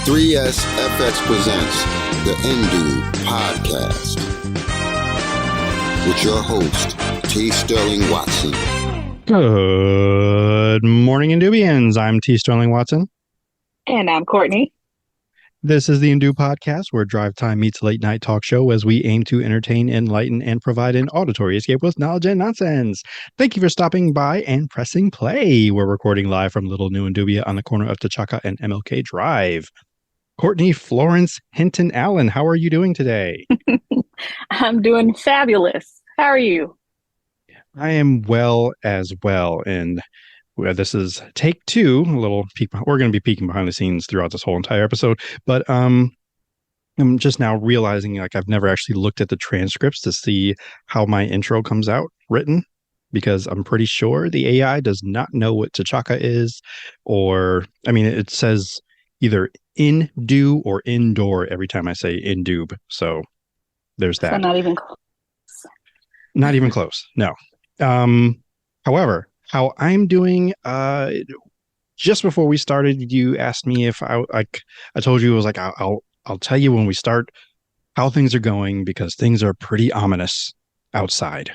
3SFX presents the Indoob podcast with your host, T. Sterling Watson. Good morning, Indoobians. I'm T. Sterling Watson. And I'm Kortney. This is the Indoob podcast, where drive time meets late night talk show as we aim to entertain, enlighten, and provide an auditory escape with knowledge and nonsense. Thank you for stopping by and pressing play. We're recording live from Little New Indubia on the corner of T'Chaka and MLK Drive. Courtney Florence Hinton Allen, how are you doing today? I'm doing fabulous. How are you? I am well as well, and this is take two. A little peek. We're going to be peeking behind the scenes throughout this whole entire episode, but I'm just now realizing I've never actually looked at the transcripts to see how my intro comes out written, because I'm pretty sure the AI does not know what T'Chaka is, or it says either in-do or indoor every time I say indoob. So there's that. So not even close. Not even close. No. However, how I'm doing, just before we started, you asked me if I told you, I'll tell you when we start how things are going, because things are pretty ominous outside.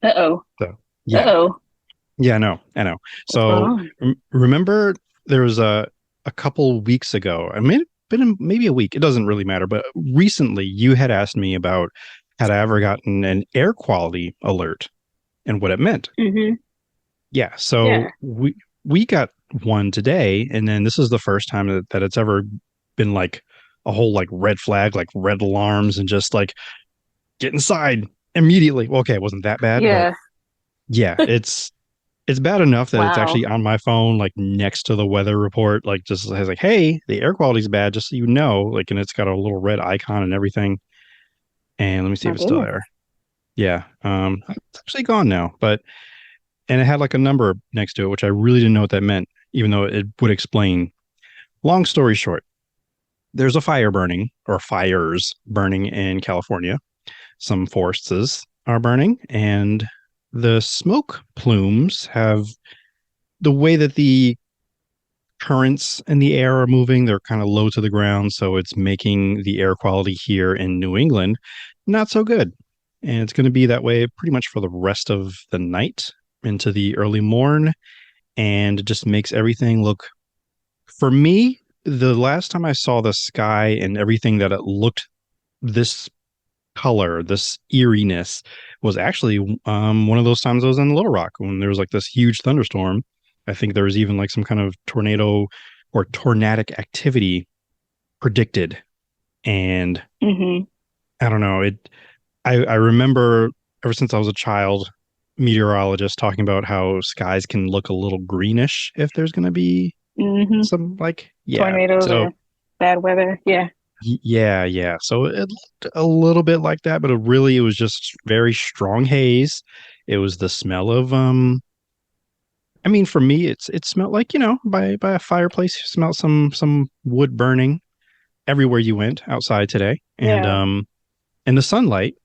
Uh-oh. So, yeah. Uh-oh. Yeah, I know. So remember there was a couple weeks ago, been maybe a week, it doesn't really matter, but recently you had asked me about had I ever gotten an air quality alert and what it meant. Mm-hmm. Yeah, so we got one today, and then this is the first time that it's ever been like a whole red flag, red alarms, and just get inside immediately. Well, okay, it wasn't that bad. Yeah. But yeah, it's bad enough that it's actually on my phone, next to the weather report, just has hey, the air quality's bad, just so you know, and it's got a little red icon and everything. And let me see if it's still there. Yeah. It's actually gone now, and it had a number next to it, which I really didn't know what that meant, even though it would explain. Long story short, there's a fire burning, or fires burning, in California. Some forests are burning, and the smoke plumes have the way that the currents in the air are moving. They're kind of low to the ground, so it's making the air quality here in New England not so good. And it's going to be that way pretty much for the rest of the night into the early morn, and it just makes everything look, for me, the last time I saw the sky and everything that it looked this color, this eeriness, was actually one of those times I was in Little Rock when there was this huge thunderstorm. I think there was even some kind of tornado or tornadic activity predicted. And I don't know, I remember ever since I was a child, meteorologists talking about how skies can look a little greenish if there's going to be some tornadoes or bad weather. Yeah. So it looked a little bit like that, but it was just very strong haze. It was the smell of for me, it smelled like, by a fireplace. You smelled some wood burning everywhere you went outside today. And and the sunlight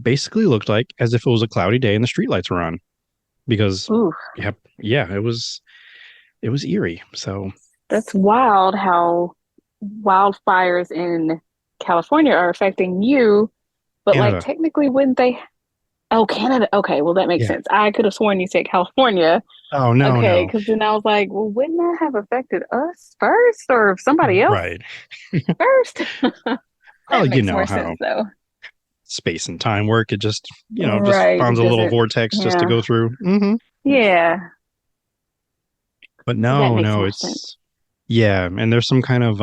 basically looked like as if it was a cloudy day and the streetlights were on, because it was eerie. So that's wild how wildfires in California are affecting you, but Canada. Technically, wouldn't they? Oh, Canada. Okay, well that makes sense. I could have sworn you said California. Oh no, okay, because then I was like, well, wouldn't that have affected us first, or somebody else first? Well, you know more how sense, though. Space and time work. It just just finds a little vortex just to go through. Yeah. But no, it's sense. Yeah, and there's some kind of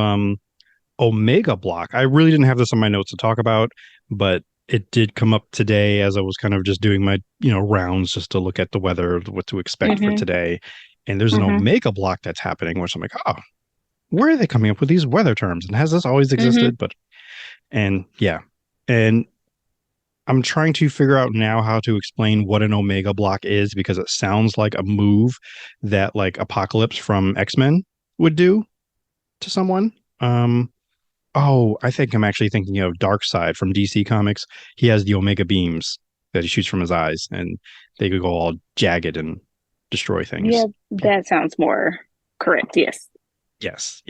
omega block. I really didn't have this on my notes to talk about, but it did come up today as I was kind of just doing my rounds just to look at the weather, what to expect for today. And there's an omega block that's happening, which I'm like, oh, where are they coming up with these weather terms? And has this always existed? And I'm trying to figure out now how to explain what an omega block is, because it sounds like a move that Apocalypse from X-Men would do to someone. I think I'm actually thinking of Darkseid from DC Comics. He has the omega beams that he shoots from his eyes, and they could go all jagged and destroy things. Yeah, that sounds more correct. Yes. Yes.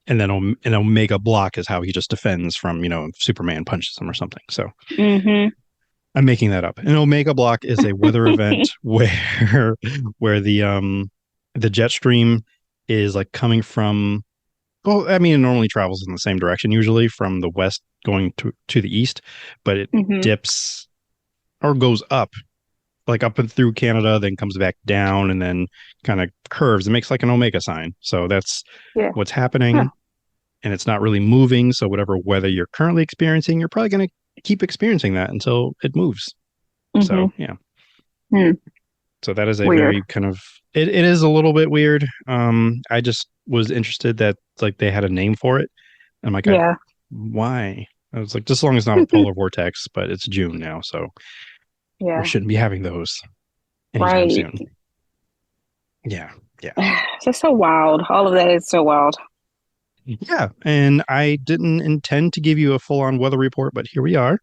and then an omega block is how he just defends from, if Superman punches him or something. So I'm making that up. An omega block is a weather event where the jet stream is like coming from, well, I mean, it normally travels in the same direction, usually from the west going to the east, but it dips or goes up, like up and through Canada, then comes back down and then kind of curves. It makes like an omega sign. So that's what's happening. Huh. And it's not really moving. So whatever weather you're currently experiencing, you're probably going to keep experiencing that until it moves. So, yeah. So that is a very kind of, it is a little bit weird. I just was interested that like they had a name for it. I'm like, why? I was like, just as long as it's not a polar vortex, but it's June now. So we shouldn't be having those anytime soon. Yeah. That's so wild. All of that is so wild. Yeah, and I didn't intend to give you a full-on weather report, but here we are.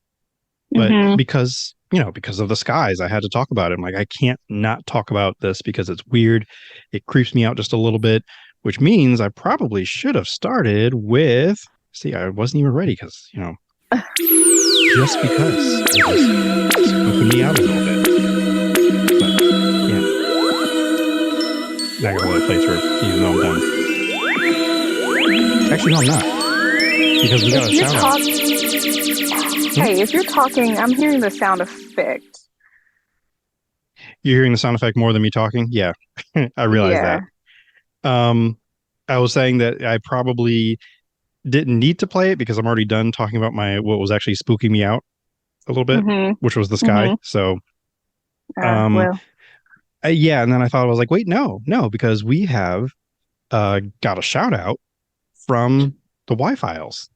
But because of the skies, I had to talk about it. I'm like, I can't not talk about this because it's weird. It creeps me out just a little bit, which means I probably should have started with. See, I wasn't even ready because just because it was spooked me out a little bit. But yeah, not gonna let it play through, even though I'm done. Actually, no, I'm not. Because we got a shout out. Hey, if you're talking, I'm hearing the sound effect. You're hearing the sound effect more than me talking? Yeah, I realize that. I was saying that I probably didn't need to play it because I'm already done talking about what was actually spooking me out a little bit, which was the sky. So, and then I thought, I was like, wait, no, because we have got a shout out from the Y-Files,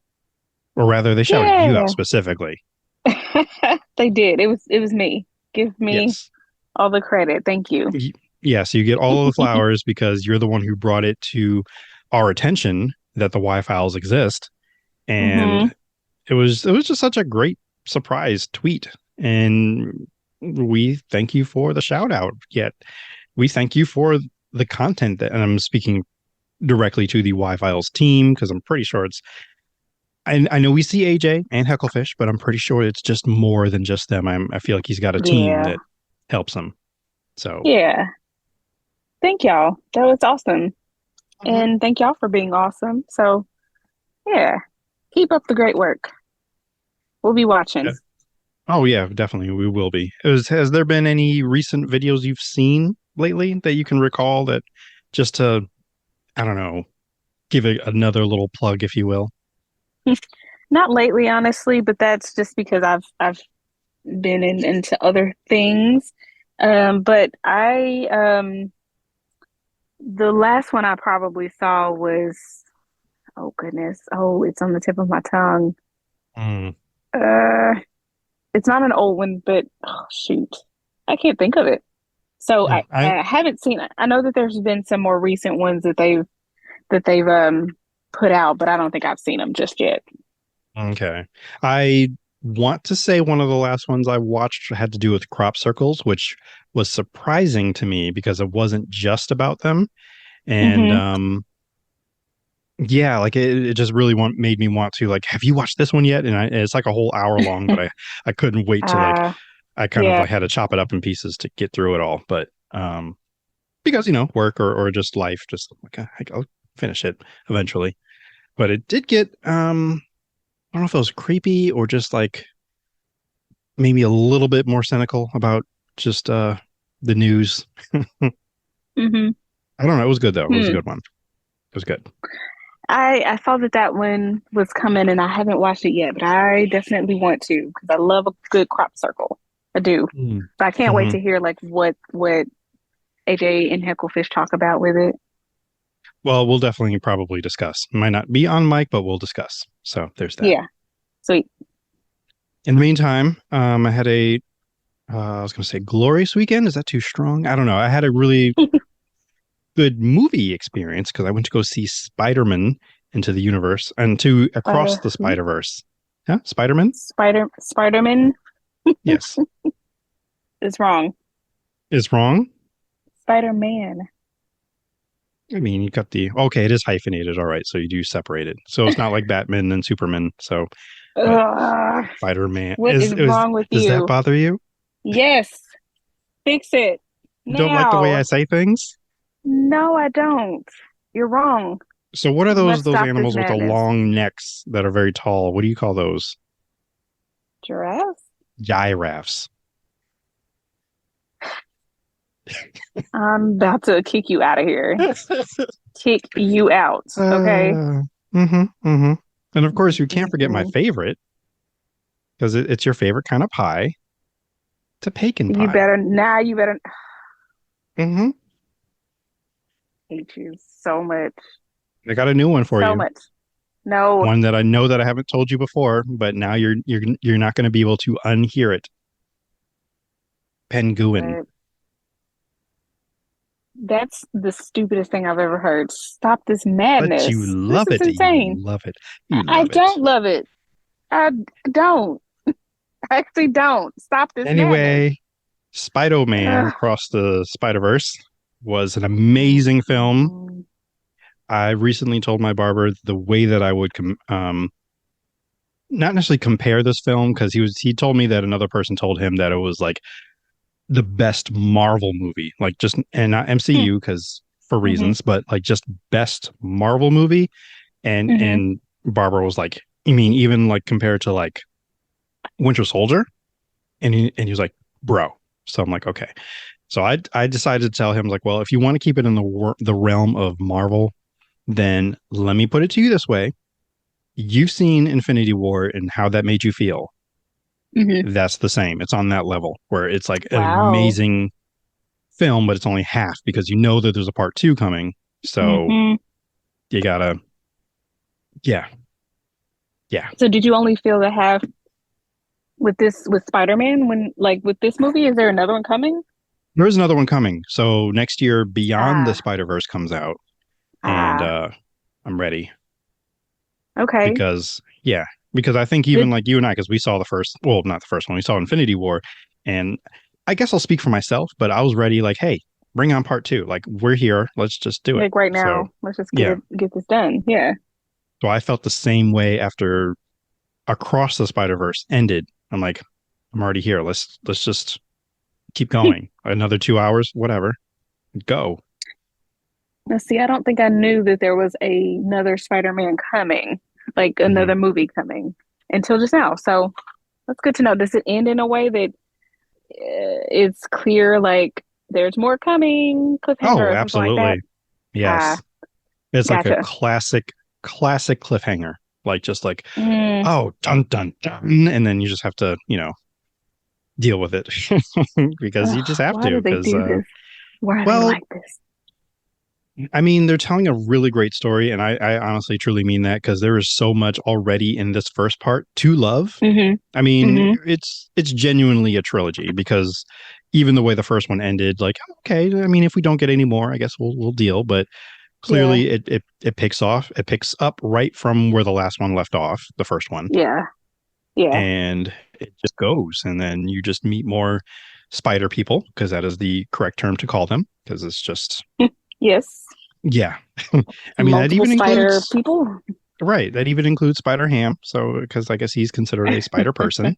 or rather they shouted you out specifically. They did. It was me. Give me all the credit. Thank you. Yes, you get all of the flowers because you're the one who brought it to our attention that the Y-Files exist. And it was just such a great surprise tweet. And we thank you for the shout out. Yet we thank you for the content and I'm speaking directly to the Y-Files team because I'm pretty sure it's. I know we see AJ and Hecklefish, but I'm pretty sure it's just more than just them. I feel like he's got a team that helps him. So thank y'all. That was awesome, and thank y'all for being awesome. So keep up the great work. We'll be watching. Yeah. Oh yeah, definitely we will be. Has there been any recent videos you've seen lately that you can recall that just to, I don't know, give it another little plug, if you will? Not lately, honestly, but that's just because I've been into other things. But the last one I probably saw was, oh goodness, it's on the tip of my tongue. It's not an old one, but shoot, I can't think of it. So I haven't seen it. I know that there's been some more recent ones that they've put out, but I don't think I've seen them just yet. Okay. I want to say one of the last ones I watched had to do with crop circles, which was surprising to me because it wasn't just about them. And like it just really made me want to like, have you watched this one yet? And it's like a whole hour long, but I couldn't wait to like, I kind of like had to chop it up in pieces to get through it all. But because, work or just life, just like I'll finish it eventually. But it did get, I don't know if it was creepy or just like maybe a little bit more cynical about just the news. I don't know. It was good though. It was a good one. It was good. I saw that one was coming and I haven't watched it yet, but I definitely want to because I love a good crop circle. I do. But I can't wait to hear like what AJ and Hecklefish talk about with it. Well, we'll definitely probably discuss. Might not be on mic, but we'll discuss. So there's that. Yeah. Sweet. In the meantime, I had I was going to say glorious weekend. Is that too strong? I don't know. I had a really good movie experience because I went to go see Spider-Man Into the Universe and to Across the Spider-Verse. Yeah, Spider-Man? Spider-Man? Yes. It's wrong. It's wrong? Spider-Man. I mean, you got okay, it is hyphenated. All right. So you do separate it. So it's not like Batman and Superman. So, but Spider-Man What is wrong with does that you? bother you? Yes. Fix it You don't like the way now. I say things? No, I don't. You're wrong. So what are You must those stop this animals with the madness. long necks that are very tall? What do you call those? Giraffes? Giraffes. I'm about to kick you out of here. Kick you out, okay? And of course, you can't forget my favorite, because it's your favorite kind of pie. It's a pecan pie. You better. Mm-hmm. Hate you so much. I got a new one for you. So much. No. One that I know that I haven't told you before, but now you're not going to be able to unhear it. Penguin. That's the stupidest thing I've ever heard. Stop this madness. But you love this it. Is insane. You love it. I don't love it. I don't. I actually don't. Stop this Anyway, madness. Spider-Man Across the Spider-Verse was an amazing film. I recently told my barber the way that I would not necessarily compare this film, because he told me that another person told him that it was like the best Marvel movie, like just, and not MCU because for reasons, but like just best Marvel movie. And Barbara was like, you mean even like compared to like Winter Soldier? And he was like, bro. So I'm like, okay. So I decided to tell him, like, well, if you want to keep it in the realm of Marvel, then let me put it to you this way. You've seen Infinity War and how that made you feel. That's the same. It's on that level where it's like an amazing film, but it's only half because you know that there's a part 2 coming. So you gotta, yeah. So did you only feel the half with Spider-Man with this movie? Is there another one coming? There is another one coming. So next year, Beyond the Spider-Verse comes out, and I'm ready. Okay. Because I think even like you and I, because we saw not the first one, we saw Infinity War, and I guess I'll speak for myself, but I was ready, like, hey, bring on part 2. Like, we're here. Let's just do it. Like right now. Let's just get this done. Yeah. So I felt the same way after Across the Spider-Verse ended. I'm like, I'm already here. Let's just keep going. Another 2 hours, whatever. Go. Now, see, I don't think I knew that there was another Spider-Man coming, like another movie coming, until just now. So that's good to know. Does it end in a way that it's clear, like there's more coming? Oh, absolutely. Like yes. It's like a classic cliffhanger. Like, just like, oh, dun, dun, dun. And then you just have to, deal with it because you just have to. Why do they do this? Why are they like this? I mean, they're telling a really great story, and I honestly truly mean that, because there is so much already in this first part to love. I mean, it's genuinely a trilogy, because even the way the first one ended, like, okay, I mean, if we don't get any more, I guess we'll deal. But clearly, it picks up right from where the last one left off, the first one. Yeah. And it just goes, and then you just meet more spider people, because that is the correct term to call them, because it's just. Yes. Yeah. I mean, that even includes people. Right. That even includes Spider Ham. So, because I guess he's considered a spider person.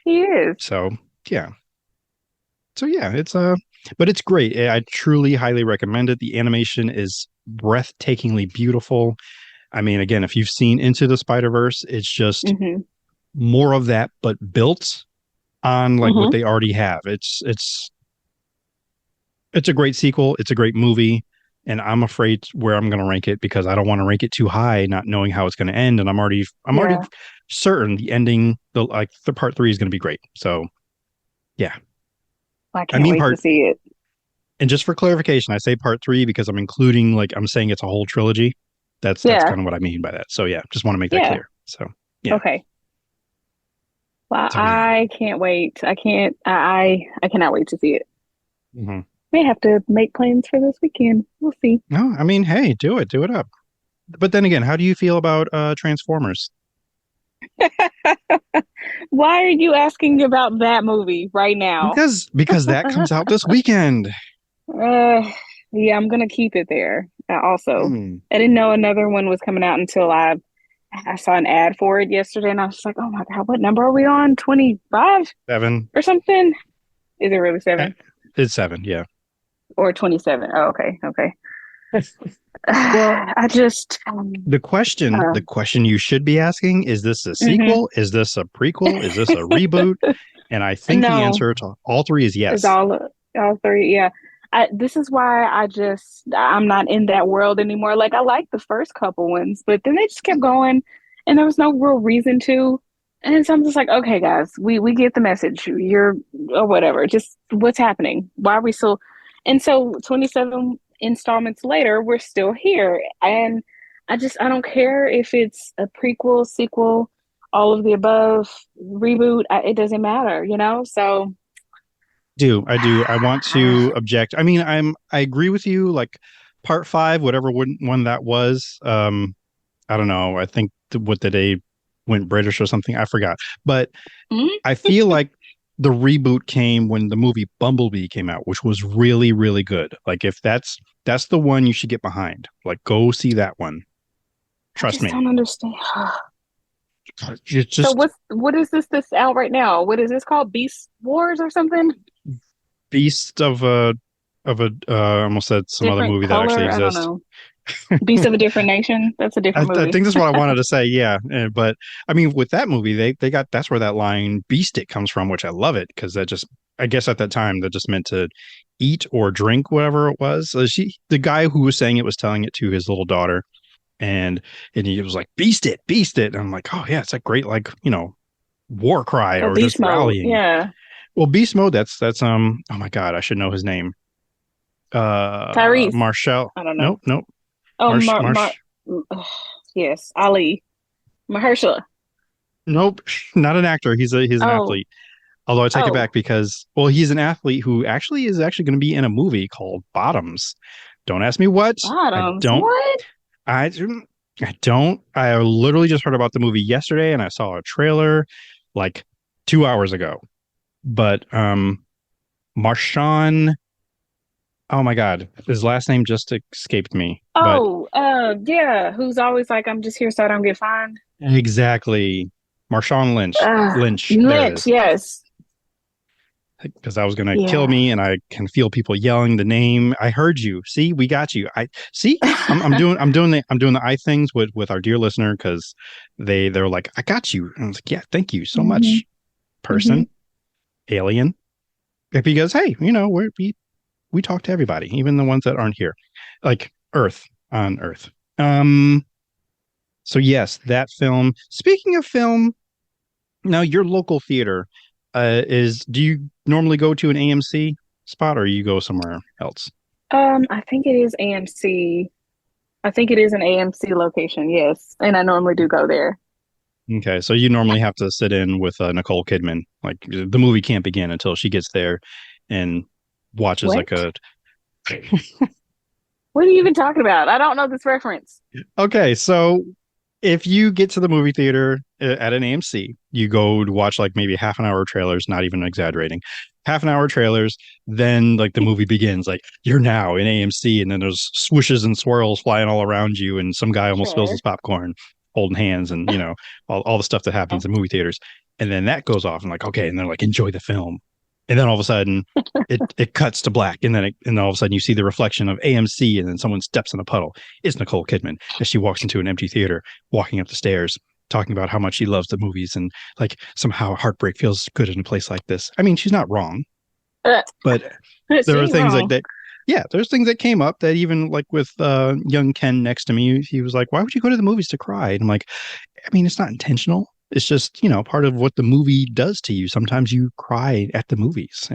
He is. So, yeah. It's but it's great. I truly highly recommend it. The animation is breathtakingly beautiful. I mean, again, if you've seen Into the Spider-Verse, it's just more of that, but built on like what they already have. It's a great sequel. It's a great movie. And I'm afraid where I'm going to rank it, because I don't want to rank it too high, not knowing how it's going to end. And I'm already certain the ending, the part 3 is going to be great. So, yeah. I can't wait to see it. And just for clarification, I say part 3 because I'm including, like, I'm saying it's a whole trilogy. That's kind of what I mean by that. So, yeah, just want to make that clear. So, yeah. Okay. Well, I can't wait. I cannot wait to see it. May have to make plans for this weekend. We'll see. No, I mean, hey, do it up. But then again, how do you feel about Transformers? Why are you asking about that movie right now? Because that comes out this weekend. Yeah, I'm gonna keep it there. Also. I didn't know another one was coming out until I saw an ad for it yesterday, and I was just like, oh my God, what number are we on? 25? 7. Or something? Is it really 7? It's 7, yeah. Or 27? Oh, okay. Okay. Well, I just the question you should be asking, is this a sequel? Is this a prequel? Is this a reboot? And I think the answer to all three is yes. It's all three, yeah. This is why I'm not in that world anymore. Like, I like the first couple ones, but then they just kept going and there was no real reason to. And so I'm just like, okay, guys, we get the message. You're or whatever. Just what's happening? Why are we still? And so 27 installments later, we're still here. And I don't care if it's a prequel, sequel, all of the above, reboot. It doesn't matter, So I do. I want to object. I mean, I agree with you. Like part 5, whatever one that was. I don't know. I think what the day went British or something. I forgot. But I feel like the reboot came when the movie Bumblebee came out, which was really, really good. Like if that's the one you should get behind. Like go see that one. Trust me. I don't understand. Just, so what is this out right now? What is this called? Beast Wars or something? Beast of I almost said some different other movie color? that actually exists. I don't know. Beast of a Different Nation. That's a different movie. I think that's what I wanted to say. Yeah, but I mean, with that movie, they got that's where that line "beast it" comes from, which I love it because that just I guess at that time that just meant to eat or drink whatever it was. The guy who was saying it was telling it to his little daughter, and he was like "beast it, beast it." And I'm like, oh yeah, it's a great war cry or just rallying. Yeah. Well, beast mode. That's oh my God, I should know his name. Tyrese. Marshall. I don't know. Nope. Oh, yes, Ali. Mahershala. Nope, not an actor. He's an athlete. Although I take it back because he's an athlete who actually is going to be in a movie called Bottoms. Don't ask me what. Bottoms. What? I don't. I literally just heard about the movie yesterday, and I saw a trailer like 2 hours ago. But Marshawn. Oh my God, his last name just escaped me. Yeah. Who's always like, I'm just here so I don't get fined. Exactly, Marshawn Lynch. Lynch, yes. Because that was gonna kill me, and I can feel people yelling the name. I heard you. See, we got you. I see. I'm doing the eye things with our dear listener because they're like, I got you. And I was like, yeah, thank you so much, person, alien. Because hey, we talk to everybody, even the ones that aren't here, like on Earth. So yes, that film. Speaking of film, now your local theater do you normally go to an AMC spot or you go somewhere else? I think it is AMC. I think it is an AMC location, yes. And I normally do go there. Okay, so you normally have to sit in with Nicole Kidman. Like the movie can't begin until she gets there and watches what? What are you even talking about? I don't know this reference. Okay, so if you get to the movie theater at an AMC, you go to watch like maybe half an hour trailers, not even exaggerating, half an hour trailers, then like the movie begins, like you're now in AMC, and then there's swishes and swirls flying all around you, and some guy almost spills his popcorn holding hands, and all the stuff that happens in movie theaters. And then that goes off and like, okay, and they're like, enjoy the film. And then all of a sudden it cuts to black, and then all of a sudden you see the reflection of AMC, and then someone steps in a puddle. It's Nicole Kidman as she walks into an empty theater, walking up the stairs, talking about how much she loves the movies and like somehow heartbreak feels good in a place like this. I mean, she's not wrong, but there are things like that. Yeah, there's things that came up that even like with young Ken next to me, he was like, "Why would you go to the movies to cry?" And I'm like, I mean, it's not intentional. It's just, part of what the movie does to you. Sometimes you cry at the movies,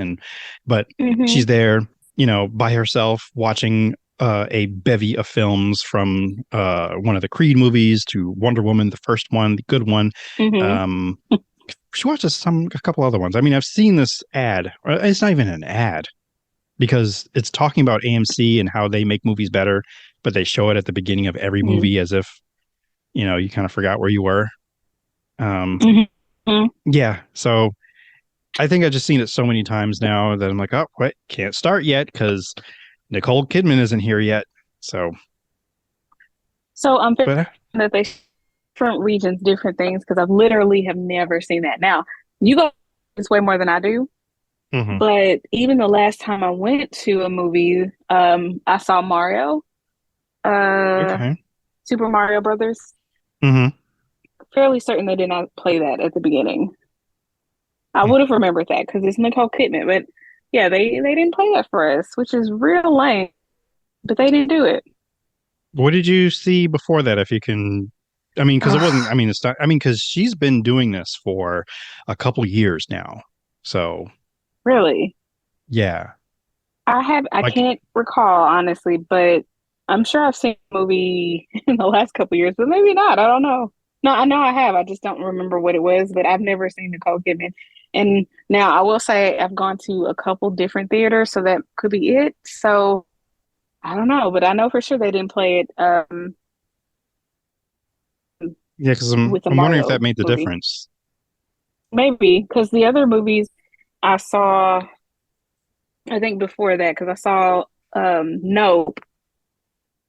but she's there, by herself watching a bevy of films from one of the Creed movies to Wonder Woman, the first one, the good one. She watches a couple other ones. I mean, I've seen this ad. It's not even an ad because it's talking about AMC and how they make movies better, but they show it at the beginning of every movie as if, you kind of forgot where you were. Yeah, so I think I've just seen it so many times now that I'm like, oh, wait, can't start yet because Nicole Kidman isn't here yet. So So I'm thinking But that they different regions, different things, because I've literally have never seen that. Now, you go this way more than I do, mhm. but even the last time I went to a movie, I saw Mario, uh, Okay. Super Mario Brothers. Hmm. Fairly certain they did not play that at the beginning. I would have remembered that because it's Nicole Kidman, but yeah, they didn't play that for us, which is real lame. But they didn't do it. What did you see before that? If you can, I mean, because it wasn't. I Ugh, mean, it's not. I mean, because she's been doing this for a couple years now. So really? yeah, I like can't recall honestly, but I'm sure I've seen a movie in the last couple years, but maybe not. I don't know. No, I know I have. I just don't remember what it was, but I've never seen Nicole Kidman. And now I will say I've gone to a couple different theaters, so that could be it. So I don't know, but I know for sure they didn't play it yeah, because I'm with the I'm wondering if that Mario made the movie. difference. Maybe because the other movies I saw, I think before that, because I saw Nope.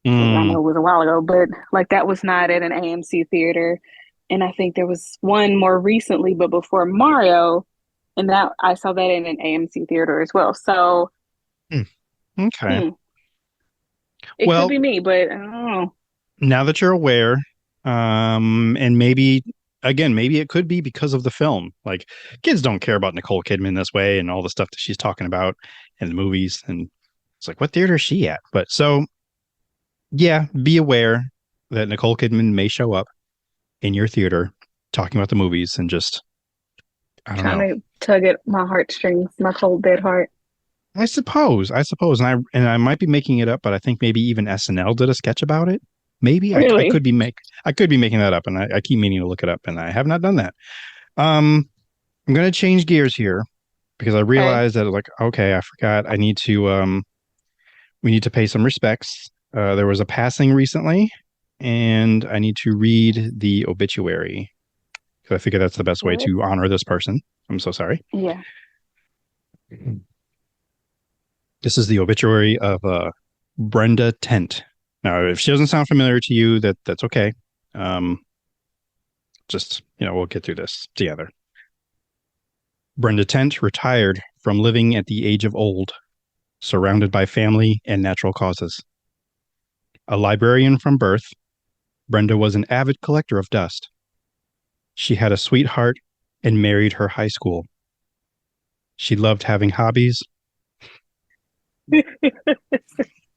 I Mm, know it was a while ago, but like that was not at an AMC theater. And I think there was one more recently, but before Mario, and that I saw that in an AMC theater as well. So hmm, okay. hmm, it could Well, be me, but I don't know. now that you're aware, and maybe again, maybe it could be because of the film. Like kids don't care about Nicole Kidman this way and all the stuff that she's talking about in the movies, and it's like, what theater is she at? But so yeah, be aware that Nicole Kidman may show up in your theater talking about the movies and just I don't Trying know. to tug at my heartstrings, my cold dead heart. I suppose, and I might be making it up, but I think maybe even SNL did a sketch about it. Maybe I Really? could be making that up, and I keep meaning to look it up, and I have not done that. Um, I'm gonna change gears here because I Okay. realized that like okay, I forgot I need to we need to pay some respects. There was a passing recently, and I need to read the obituary. So I figure that's the best way What? to honor this person. I'm so sorry. Yeah. This is the obituary of Brenda Tent. Now, if she doesn't sound familiar to you, that's okay. Um, just we'll get through this together. Brenda Tent retired from living at the age of old, surrounded by family and natural causes. A librarian from birth, Brenda was an avid collector of dust. She had a sweetheart and married her high school. She loved having hobbies.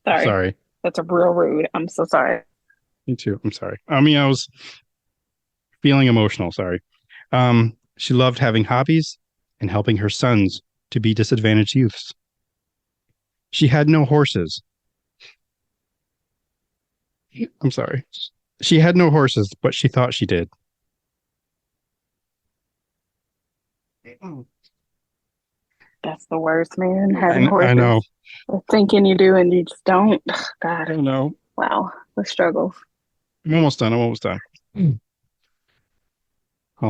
Sorry. Sorry, That's a real rude. I'm so sorry. me too. I'm sorry. I mean, I was feeling emotional. Sorry. She loved having hobbies and helping her sons to be disadvantaged youths. She had no horses. I'm sorry. She had no horses, but she thought she did. That's the worst, man. Having I horses. know. Thinking you do and you just don't. I God. know. Wow. The struggles. I'm almost done. I'm almost done. Hold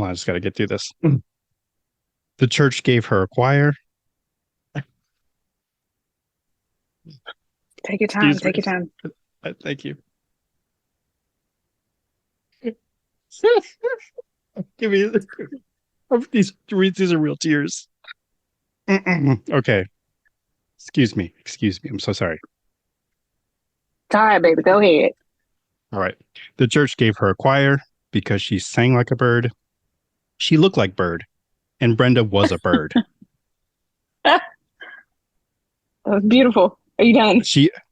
on. I just got to get through this. The church gave her a choir. Take your time. Excuse me. Take your time. Thank you. Give me these. These are real tears. Okay. Excuse me. Excuse me. I'm so sorry. It's all right, baby. Go ahead. All right. The church gave her a choir because she sang like a bird. She looked like bird, and Brenda was a bird. That was beautiful. Are you done?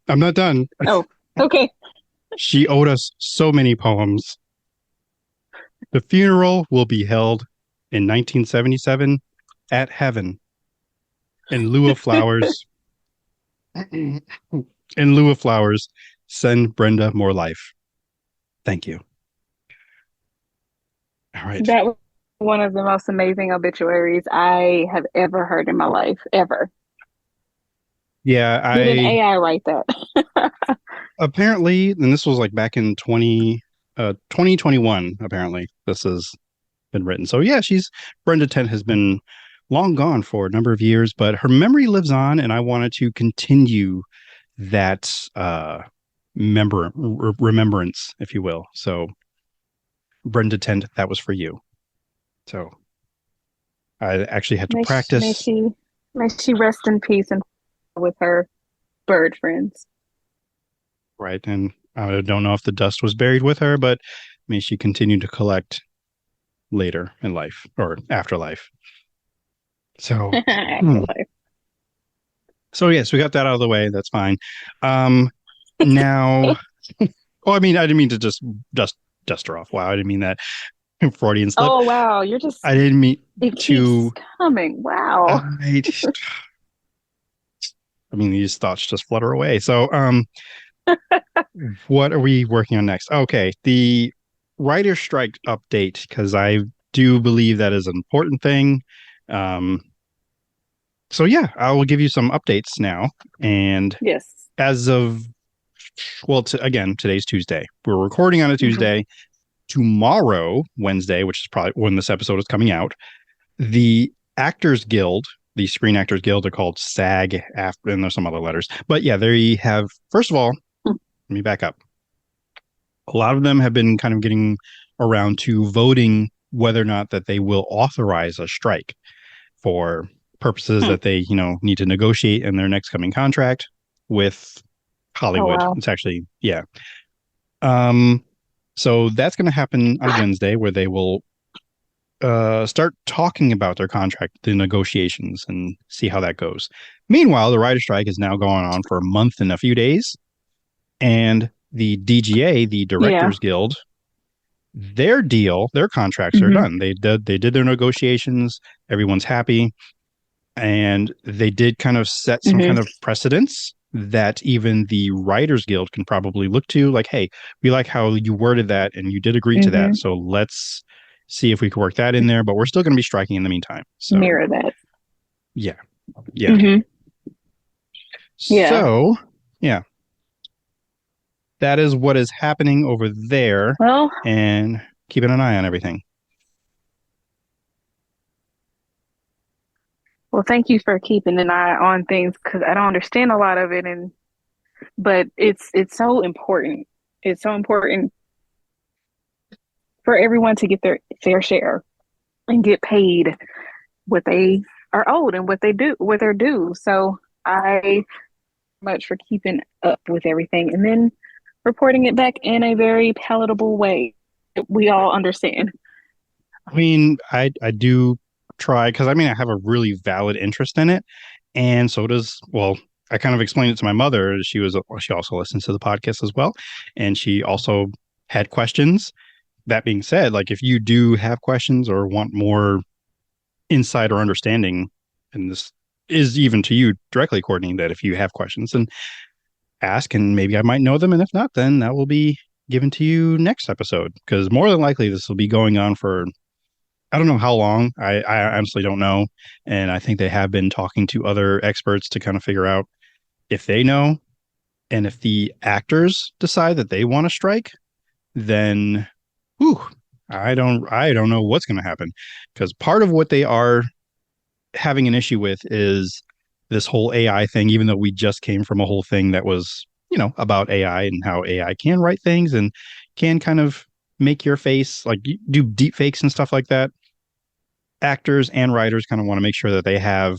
I'm not done. Oh, okay. She owed us so many poems. The funeral will be held in 1977 at Heaven in lieu of flowers. In lieu of flowers, send Brenda more life. Thank you. All right. That was one of the most amazing obituaries I have ever heard in my life, ever. Yeah, Did an I AI write that? apparently, and this was like back in 2021, apparently, this has been written. So yeah, Brenda Tent has been long gone for a number of years, but her memory lives on, and I wanted to continue that remembrance, if you will. So Brenda Tent, that was for you. So I actually had to practice. May she rest in peace and with her bird friends. Right. And I don't know if the dust was buried with her, but may she continue to collect later in life or afterlife. So, Afterlife. So yes, we got that out of the way. That's fine. Now, oh, I mean, I didn't mean to just dust her off. Wow, I didn't mean that. Freudian slip. Oh wow, you're just. I didn't mean it to. Keeps coming. Wow. I mean, these thoughts just flutter away. So, what are we working on next? Okay, the writer's strike update, because I do believe that is an important thing. So yeah, I will give you some updates now. And yes, as of, well, again, today's Tuesday. We're recording on a Tuesday. Tomorrow, Wednesday, which is probably when this episode is coming out, the Actors Guild, the Screen Actors Guild, are called SAG, after, and there's some other letters. But yeah, they have, first of all, let me back up. A lot of them have been kind of getting around to voting whether or not that they will authorize a strike for purposes that they, need to negotiate in their next coming contract with Hollywood. Oh, wow. It's actually, yeah. So that's going to happen on Wednesday, where they will start talking about their contract, the negotiations, and see how that goes. Meanwhile, the writer's strike is now going on for a month and a few days. And the DGA, the Directors Guild, their contracts are done. They did their negotiations. Everyone's happy. And they did kind of set some kind of precedents that even the Writers Guild can probably look to, like, hey, we like how you worded that and you did agree to that. So let's see if we can work that in there, but we're still going to be striking in the meantime. So mirror that. Yeah. So, yeah. That is what is happening over there. Well, and keeping an eye on everything. Well, thank you for keeping an eye on things, because I don't understand a lot of it, but it's so important. It's so important for everyone to get their fair share and get paid what they are owed and what they're due. So I much for keeping up with everything and then reporting it back in a very palatable way that we all understand. I mean, I do try, because I have a really valid interest in it, and so does, well, I kind of explained it to my mother. She also listens to the podcast as well, and she also had questions. That being said, like, if you do have questions or want more insight or understanding, and this is even to you directly, Kortney, that if you have questions, then ask, and maybe I might know them, and if not, then that will be given to you next episode, because more than likely this will be going on for, I don't know how long. I honestly don't know. And I think they have been talking to other experts to kind of figure out if they know. And if the actors decide that they want to strike, then I don't know what's going to happen. Because part of what they are having an issue with is this whole AI thing, even though we just came from a whole thing that was, about AI and how AI can write things and can kind of make your face, like, do deep fakes and stuff like that. Actors and writers kind of want to make sure that they have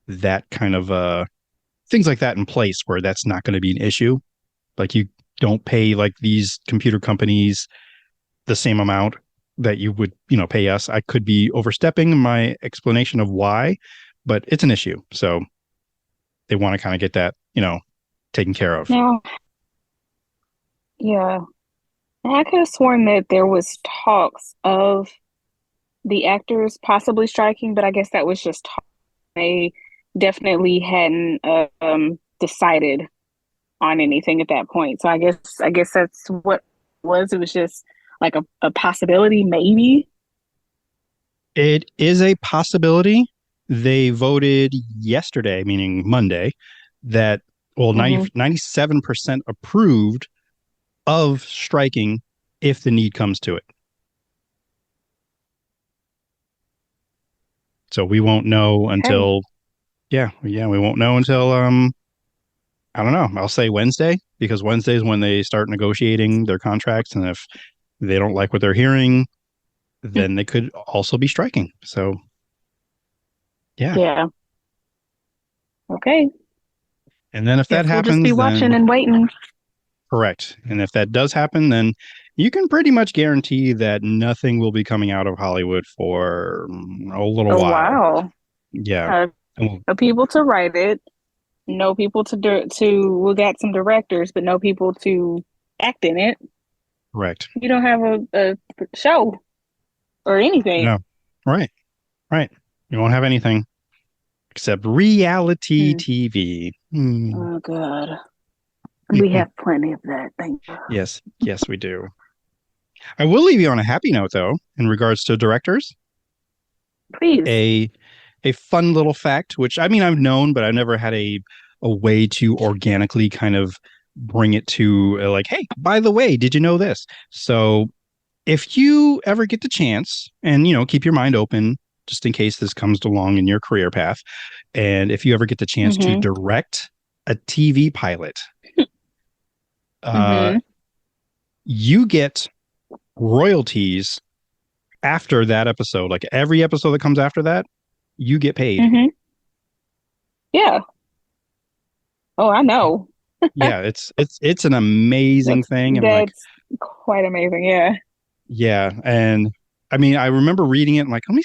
that kind of things like that in place where that's not going to be an issue. Like, you don't pay like these computer companies the same amount that you would, pay us. I could be overstepping my explanation of why, but it's an issue. So they want to kind of get that, taken care of. Now, yeah. I could have sworn that there was talks of the actors possibly striking, but I guess that was just talk. They definitely hadn't decided on anything at that point. So I guess that's what it was. It was just like a possibility, maybe. It is a possibility. They voted yesterday, meaning Monday, that 97% approved of striking if the need comes to it. So we won't know until, we won't know until, I don't know, I'll say Wednesday, because Wednesday is when they start negotiating their contracts, and if they don't like what they're hearing, then they could also be striking. So, yeah. Yeah. Okay. And then if that we'll happens, just be watching and waiting. Correct. And if that does happen, then you can pretty much guarantee that nothing will be coming out of Hollywood for a little while. Wow. Yeah. No people to write it. No people we got some directors, but no people to act in it. Correct. You don't have a show or anything. No. Right. You won't have anything except reality TV. Oh, God. We have plenty of that. Thank you. Yes, we do. I will leave you on a happy note, though, in regards to directors. Please. A fun little fact, which I mean I've known, but I've never had a way to organically kind of bring it to like, hey, by the way, did you know this? So if you ever get the chance, and keep your mind open just in case this comes along in your career path, and if you ever get the chance to direct a TV pilot, you get royalties after that episode. Like every episode that comes after that, you get paid. Yeah. Oh, I know. Yeah, it's an amazing thing. And that's quite amazing. Yeah. Yeah, and I mean, I remember reading it and like, let me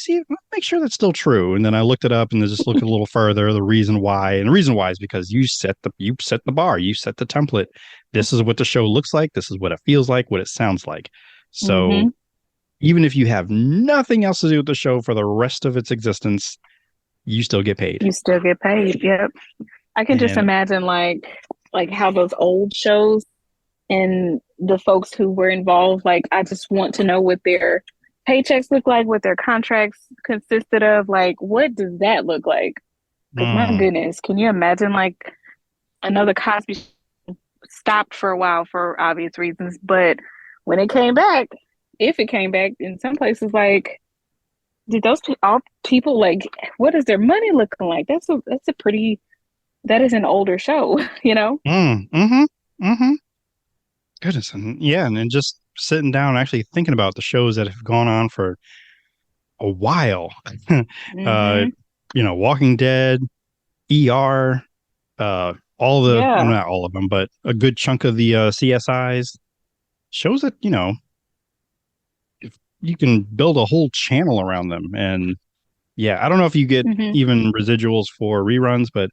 make sure that's still true. And then I looked it up and just looked a little further, the reason why. And the reason why is because you set the bar, you set the template. This is what the show looks like. This is what it feels like, what it sounds like. So even if you have nothing else to do with the show for the rest of its existence, you still get paid. You still get paid. Yep. I can just imagine like how those old shows and the folks who were involved, like, I just want to know what their paychecks look like, what their contracts consisted of. Like, what does that look like? Because my goodness, can you imagine like another Cosby stopped for a while for obvious reasons, but when it came back, if it came back in some places, like, did those all people, like, what is their money looking like? That is an older show, Goodness. And and just sitting down and actually thinking about the shows that have gone on for a while. Walking Dead, ER, all the not all of them, but a good chunk of the CSIs, shows that you can build a whole channel around them. And I don't know if you get even residuals for reruns, but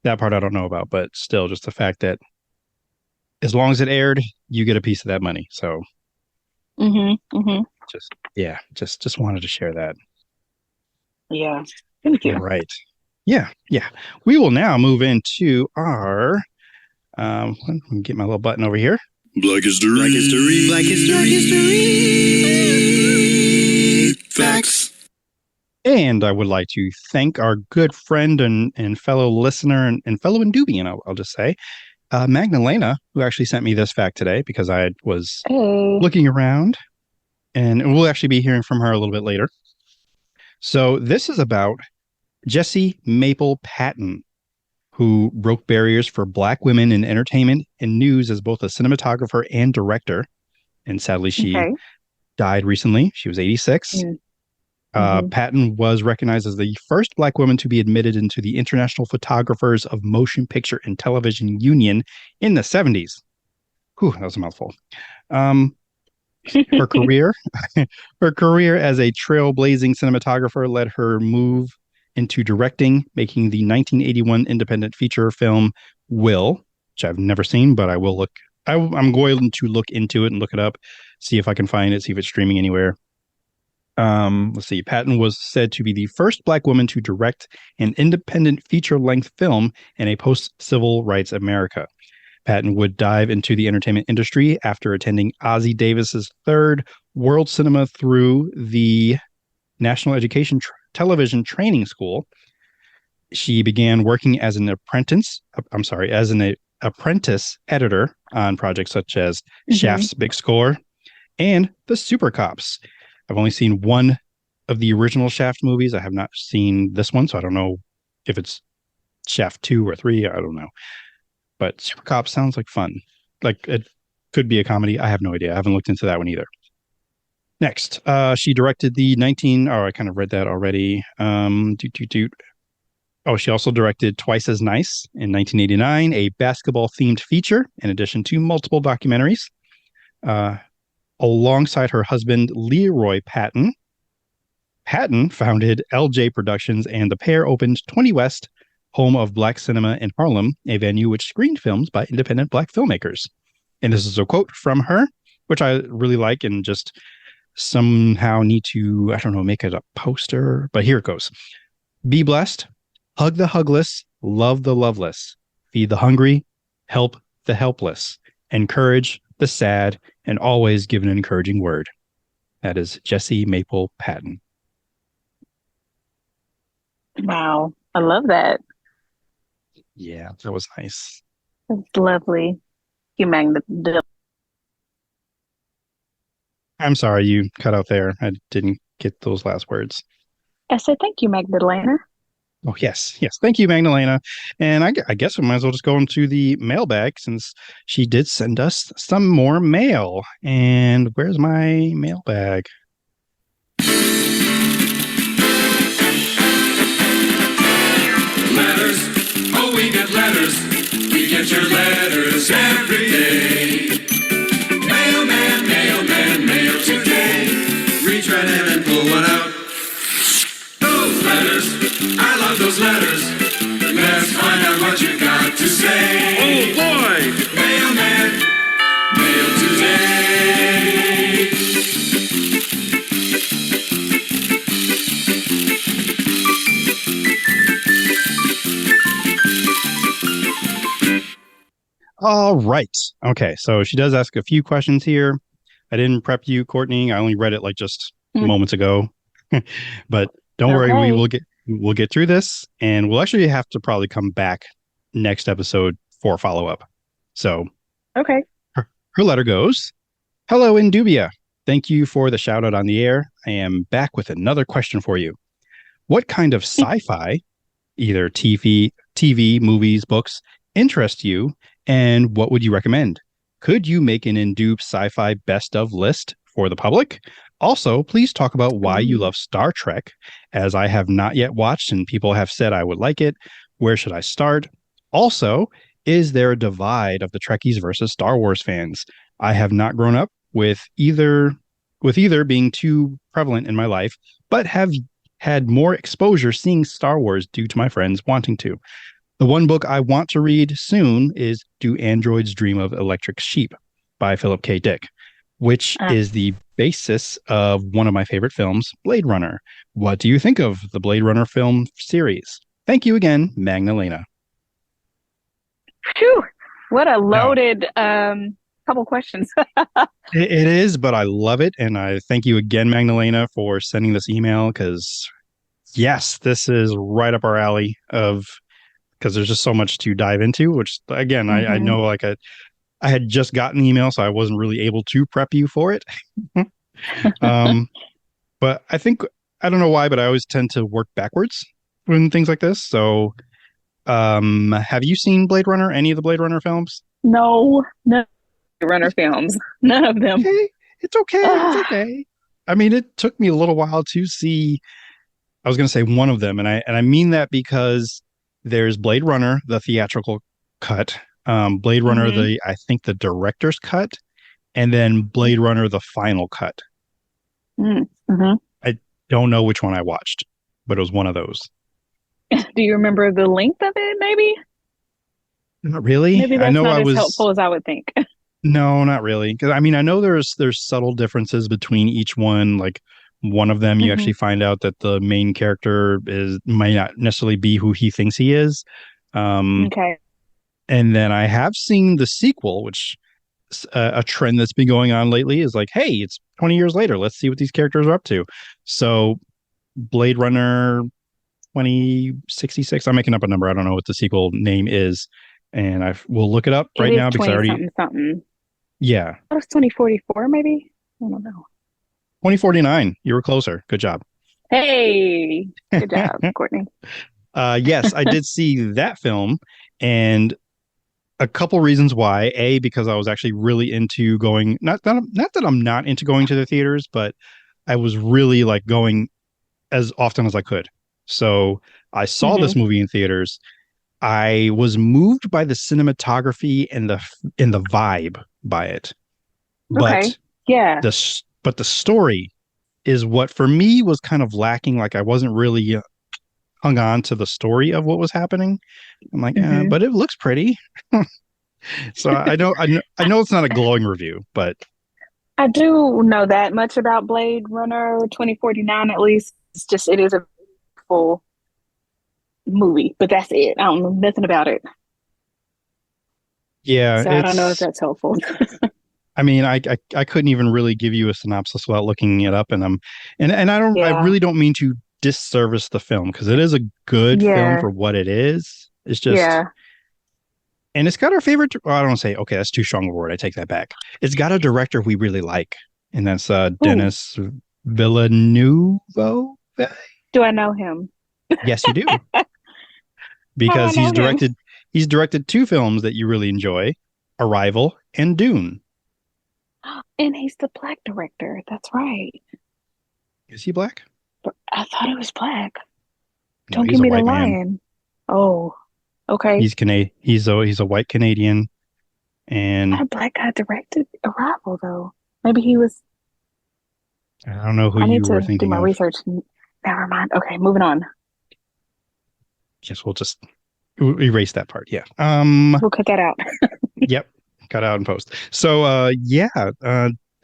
that part I don't know about. But still, just the fact that as long as it aired, you get a piece of that money. So just wanted to share that. Yeah. Thank you. All right. Yeah. We will now move into our let me get my little button over here. Black History Facts. And I would like to thank our good friend and fellow listener and fellow Indoobian, I'll just say, Magdalena, who actually sent me this fact today because I was looking around, and we'll actually be hearing from her a little bit later. So this is about Jessie Maple Patton, who broke barriers for Black women in entertainment and news as both a cinematographer and director. And sadly, she died recently. She was 86. Patton was recognized as the first Black woman to be admitted into the International Photographers of Motion Picture and Television Union in the 70s. Whew, that was a mouthful. Her career as a trailblazing cinematographer led her move into directing, making the 1981 independent feature film Will, which I've never seen, but I will look. I'm going to look into it and look it up, see if I can find it, see if it's streaming anywhere. Let's see. Patton was said to be the first Black woman to direct an independent feature-length film in a post-civil rights America. Patton would dive into the entertainment industry after attending Ossie Davis's third World Cinema through the National Education Television Training School. She began working as an apprentice editor on projects such as Shaft's Big Score and The Super Cops. I've only seen one of the original Shaft movies. I have not seen this one, so I don't know if it's Shaft 2 or 3. I don't know. But Super Cop sounds like fun. Like it could be a comedy. I have no idea. I haven't looked into that one either. Next, she directed the 19. Oh, I kind of read that already. Oh, she also directed Twice as Nice in 1989, a basketball-themed feature, in addition to multiple documentaries. Alongside her husband, Leroy Patton. Patton founded LJ Productions, and the pair opened 20 West, home of Black Cinema in Harlem, a venue which screened films by independent Black filmmakers. And this is a quote from her, which I really like and just somehow need to, I don't know, make it a poster. But here it goes. Be blessed. Hug the hugless, love the loveless, feed the hungry, help the helpless, encourage the sad, and always give an encouraging word. That is Jessie Maple Patton. Wow. I love that. Yeah, that was nice. That's lovely. You Magna. I'm sorry you cut out there. I didn't get those last words. I said thank you, Magdalena. Oh, yes. Thank you, Magdalena. And I guess we might as well just go into the mailbag since she did send us some more mail. And where's my mailbag? Letters. Oh, we get letters. We get your letters every day. Mailman, mailman, mail today. Reach right in and pull one out. Those letters. I love those letters. Let's find out what you got to say. Oh boy! Mailman, mail today. All right. Okay, so she does ask a few questions here. I didn't prep you, Kortney. I only read it like just moments ago. But don't worry, we'll get through this, and we'll actually have to probably come back next episode for follow-up. So okay. Her letter goes, "Hello, Indubia. Thank you for the shout out on the air. I am back with another question for you. What kind of sci-fi, either TV, movies, books, interest you, and what would you recommend? Could you make an indoob sci-fi best of list for the public? Also, please talk about why you love Star Trek, as I have not yet watched and people have said I would like it. Where should I start? Also, is there a divide of the Trekkies versus Star Wars fans? I have not grown up with either being too prevalent in my life, but have had more exposure seeing Star Wars due to my friends wanting to. The one book I want to read soon is Do Androids Dream of Electric Sheep by Philip K. Dick, which is the basis of one of my favorite films, Blade Runner. What do you think of the Blade Runner film series? Thank you again, Magdalena." Phew, what a loaded couple questions. It is, but I love it. And I thank you again, Magdalena, for sending this email because, yes, this is right up our alley because there's just so much to dive into, which, again, I know like I had just gotten the email, so I wasn't really able to prep you for it. But I think, I don't know why, but I always tend to work backwards when things like this. So have you seen Blade Runner, any of the Blade Runner films? No Runner films. None of them. Okay. It's okay. It's okay. I mean, it took me a little while to see, I was going to say one of them. And I mean that because there's Blade Runner, the theatrical cut, Blade Runner, I think the director's cut, and then Blade Runner, the final cut. I don't know which one I watched, but it was one of those. Do you remember the length of it, maybe? Not really. Maybe that's I know not as helpful as I would think. No, not really. Because I mean, I know there's subtle differences between each one. Like one of them, you actually find out that the main character might not necessarily be who he thinks he is. Okay. And then I have seen the sequel, which a trend that's been going on lately is like, hey, it's 20 years later. Let's see what these characters are up to. So Blade Runner 2066, I'm making up a number. I don't know what the sequel name is. And we'll look it up right now because I already... something. Yeah. That was 2044, maybe? I don't know. 2049. You were closer. Good job. Hey, good job, Kortney. Yes, I did see that film. And a couple reasons why. A, because I was actually really into going, not that I'm not into going to the theaters, but I was really like going as often as I could. So I saw this movie in theaters. I was moved by the cinematography and the vibe by it. Okay. But Yeah. the story is what for me was kind of lacking. Like I wasn't really hung on to the story of what was happening. I'm like, but it looks pretty. So I know it's not a glowing review, but I do know that much about Blade Runner 2049 at least. It is a full movie, but that's it. I don't know nothing about it. yeah, so I don't know if that's helpful. I mean, I couldn't even really give you a synopsis without looking it up, and I really don't mean to disservice the film because it is a good film for what it is. It's just and it's got our favorite. Well, I don't want to say okay, that's too strong a word. I take that back. It's got a director we really like, and that's Denis Villeneuve. Do I know him? Yes, you do. Because he's directed two films that you really enjoy, Arrival and Dune. And he's the black director. That's right. Is he black? But I thought he was black. No, Don't give me the lion. Oh, okay. He's He's a white Canadian, and a black guy directed Arrival though. Maybe he was. I don't know who you were thinking of. I need to do my research. Never mind. Okay, moving on. Guess we'll just erase that part. Yeah. We'll cut that out. Yep. Cut out in post. So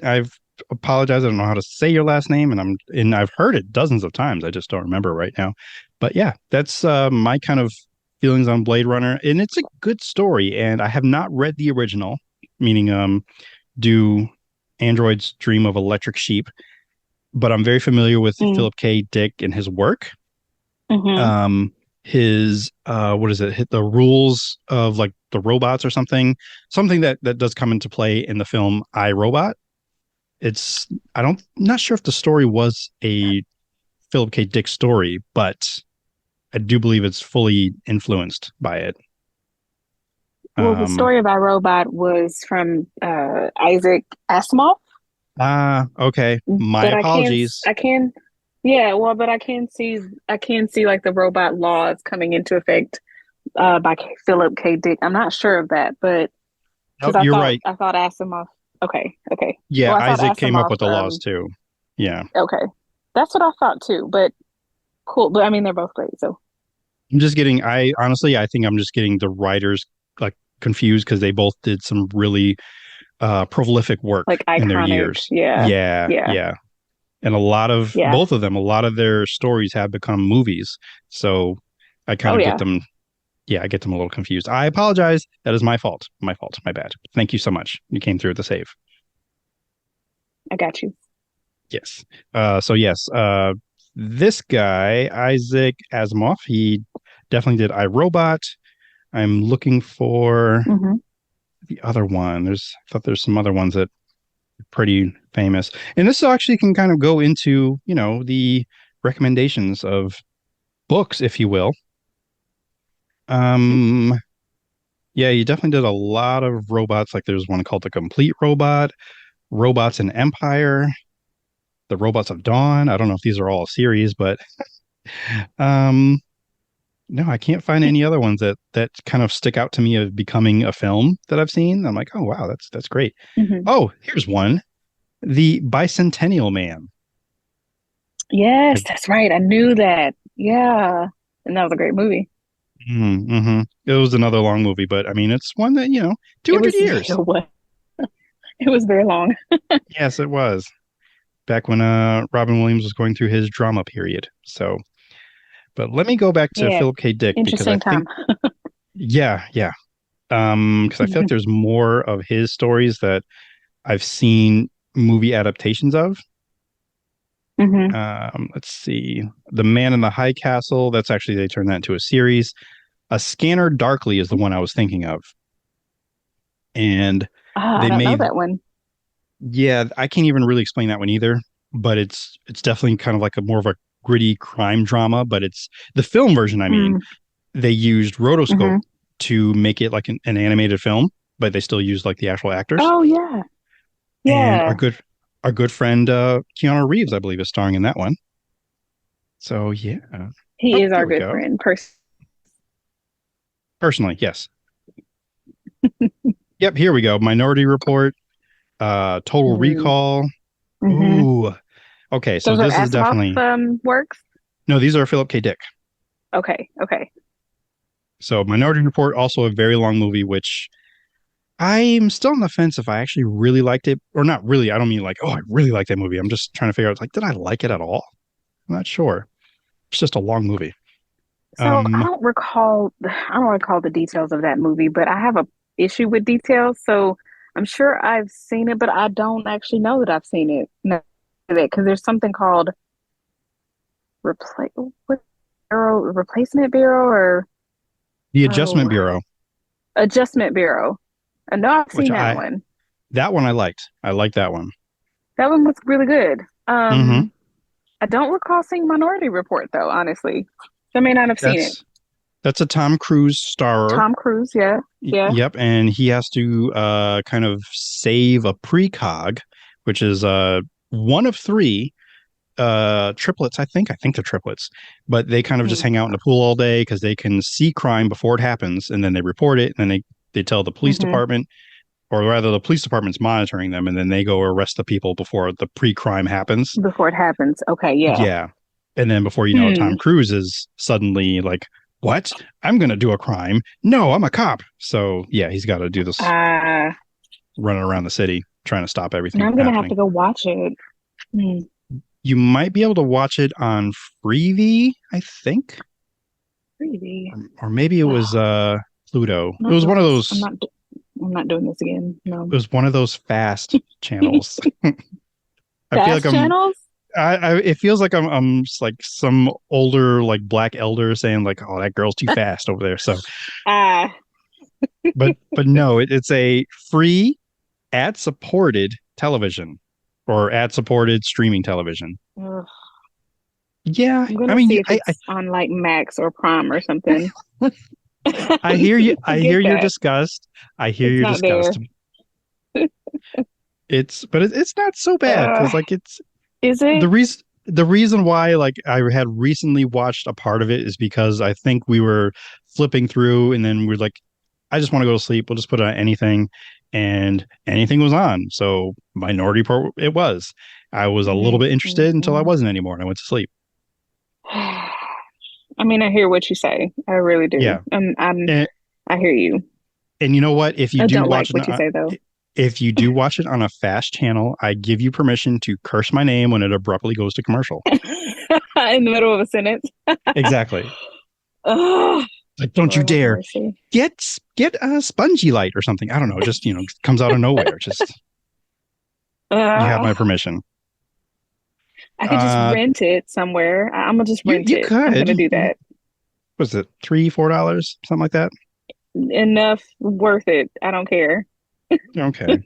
I've apologized. I don't know how to say your last name, and I've heard it dozens of times. I just don't remember right now. But yeah, that's my kind of feelings on Blade Runner, and it's a good story. And I have not read the original, meaning Do Androids Dream of Electric Sheep, but I'm very familiar with Philip K. Dick and his work. His what is it? Hit the rules of like the robots or something that does come into play in the film I, Robot. Not sure if the story was a Philip K. Dick story, but I do believe it's fully influenced by it. Well, the story of I, Robot was from Isaac Asimov. Okay. My apologies. I can see like the robot laws coming into effect by Philip K. Dick. I'm not sure of that, but you're right. I thought Asimov. Okay. Yeah, well, Isaac came up with the laws too. Yeah. Okay, that's what I thought too. But cool. But I mean, they're both great. So I'm just getting. I think I'm just getting the writers like confused because they both did some really prolific work like iconic, in their years. Yeah. And both of them, a lot of their stories have become movies. So I kind of get them. Yeah, I get them a little confused. I apologize. That is my fault. My bad. Thank you so much. You came through with the save. I got you. Yes. This guy, Isaac Asimov, he definitely did iRobot. I'm looking for the other one. I thought there's some other ones that are pretty famous. And this actually can kind of go into, the recommendations of books, if you will. Yeah, you definitely did a lot of robots. Like there's one called The Complete Robot, Robots in Empire, The Robots of Dawn. I don't know if these are all a series, but no, I can't find any other ones that kind of stick out to me of becoming a film that I've seen. I'm like, oh wow, that's great. Oh, here's one. The Bicentennial Man. Yes, that's right. I knew that. Yeah. And that was a great movie. It was another long movie, but I mean, it's one that, 200 years. It was very long. Yes, it was. Back when Robin Williams was going through his drama period. So, but let me go back to Philip K. Dick. Interesting because I time. think, yeah. Because I feel like there's more of his stories that I've seen movie adaptations of. Let's see. The Man in the High Castle. That's actually, they turned that into a series. A Scanner Darkly is the one I was thinking of. And I don't know that one. Yeah, I can't even really explain that one either, but it's definitely kind of like more of a gritty crime drama, but it's the film version. I mean, they used rotoscope to make it like an animated film, but they still use like the actual actors. Oh yeah. And Yeah. our good friend Keanu Reeves, I believe, is starring in that one. So yeah. He is there our we good go. friend. Personally, yes. Yep, here we go. Minority Report, Total Recall. Ooh. Okay, so Those are this is Asimov definitely works. no, these are Philip K. Dick. Okay. So Minority Report, also a very long movie, which I'm still on the fence if I actually really liked it or not really. I don't mean like, oh, I really like that movie. I'm just trying to figure out like, did I like it at all? I'm not sure. It's just a long movie. So I don't recall the details of that movie, but I have a issue with details. So I'm sure I've seen it, but I don't actually know that I've seen it. No, because there's something called Replacement Bureau or The Adjustment Bureau. Adjustment Bureau. I know I've seen that one. That one I liked. I liked that one. That one was really good. Mhm. I don't recall seeing Minority Report though, honestly. I may not have seen it. That's a Tom Cruise starer. Tom Cruise, yeah. Yep, and he has to kind of save a precog, which is one of three triplets. I think they're triplets, but they kind of just hang out in the pool all day because they can see crime before it happens, and then they report it, and then they tell the police department, or rather the police department's monitoring them, and then they go arrest the people before the pre-crime happens. Before it happens. Okay, yeah. Yeah. And then before you know it, Tom Cruise is suddenly like, what? I'm going to do a crime. No, I'm a cop. So yeah, he's got to do this running around the city trying to stop everything. Now I'm going to have to go watch it. You might be able to watch it on Freevee, I think. Freevee. Or maybe it was Pluto. It was one of those. I'm not doing this again. No. It was one of those fast channels. Channels? It feels like I'm like some older like black elder saying like, oh, that girl's too fast over there. So but no, it's a free ad supported television or ad supported streaming television. Ugh. Yeah. I mean, see if it's on like Max or Prime or something. I hear you. I hear your disgust. I hear your disgust. It's not so bad because like is it the reason why like I had recently watched a part of it is because I think we were flipping through and then we're like, I just want to go to sleep. We'll just put on anything, and anything was on. So Minority Report it was. I was a little bit interested until I wasn't anymore, and I went to sleep. I mean, I hear what you say. I really do. Yeah. I hear you. And you know what? If you do watch what you say though. If you do watch it on a fast channel, I give you permission to curse my name when it abruptly goes to commercial. In the middle of a sentence. Exactly. Like, don't you dare. Get a spongy light or something. I don't know. Just, comes out of nowhere. Just you have my permission. I could just rent it somewhere. I'm gonna just rent it. Could. I'm gonna do that. Was it $3-4, something like that? Enough, worth it. I don't care. Okay,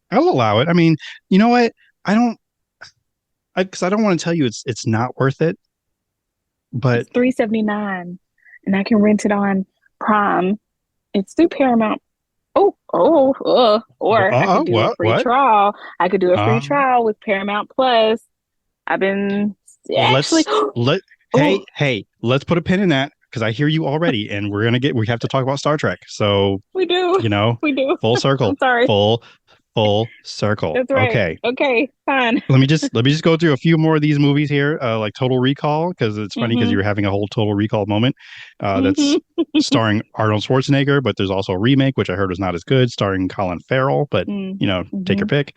I'll allow it. I mean, you know what? Because I don't want to tell you it's not worth it. But it's $3.79, and I can rent it on Prime. It's through Paramount. Or I could do a free trial. I could do a free trial with Paramount Plus. I've been actually. Hey, let's put a pin in that because I hear you already, and we have to talk about Star Trek. So we do. We do. Full circle. I'm sorry. Full circle. That's right. Okay, fine. Let me just go through a few more of these movies here, like Total Recall, because it's funny because you were having a whole Total Recall moment. That's starring Arnold Schwarzenegger, but there's also a remake, which I heard was not as good, starring Colin Farrell. But take your pick.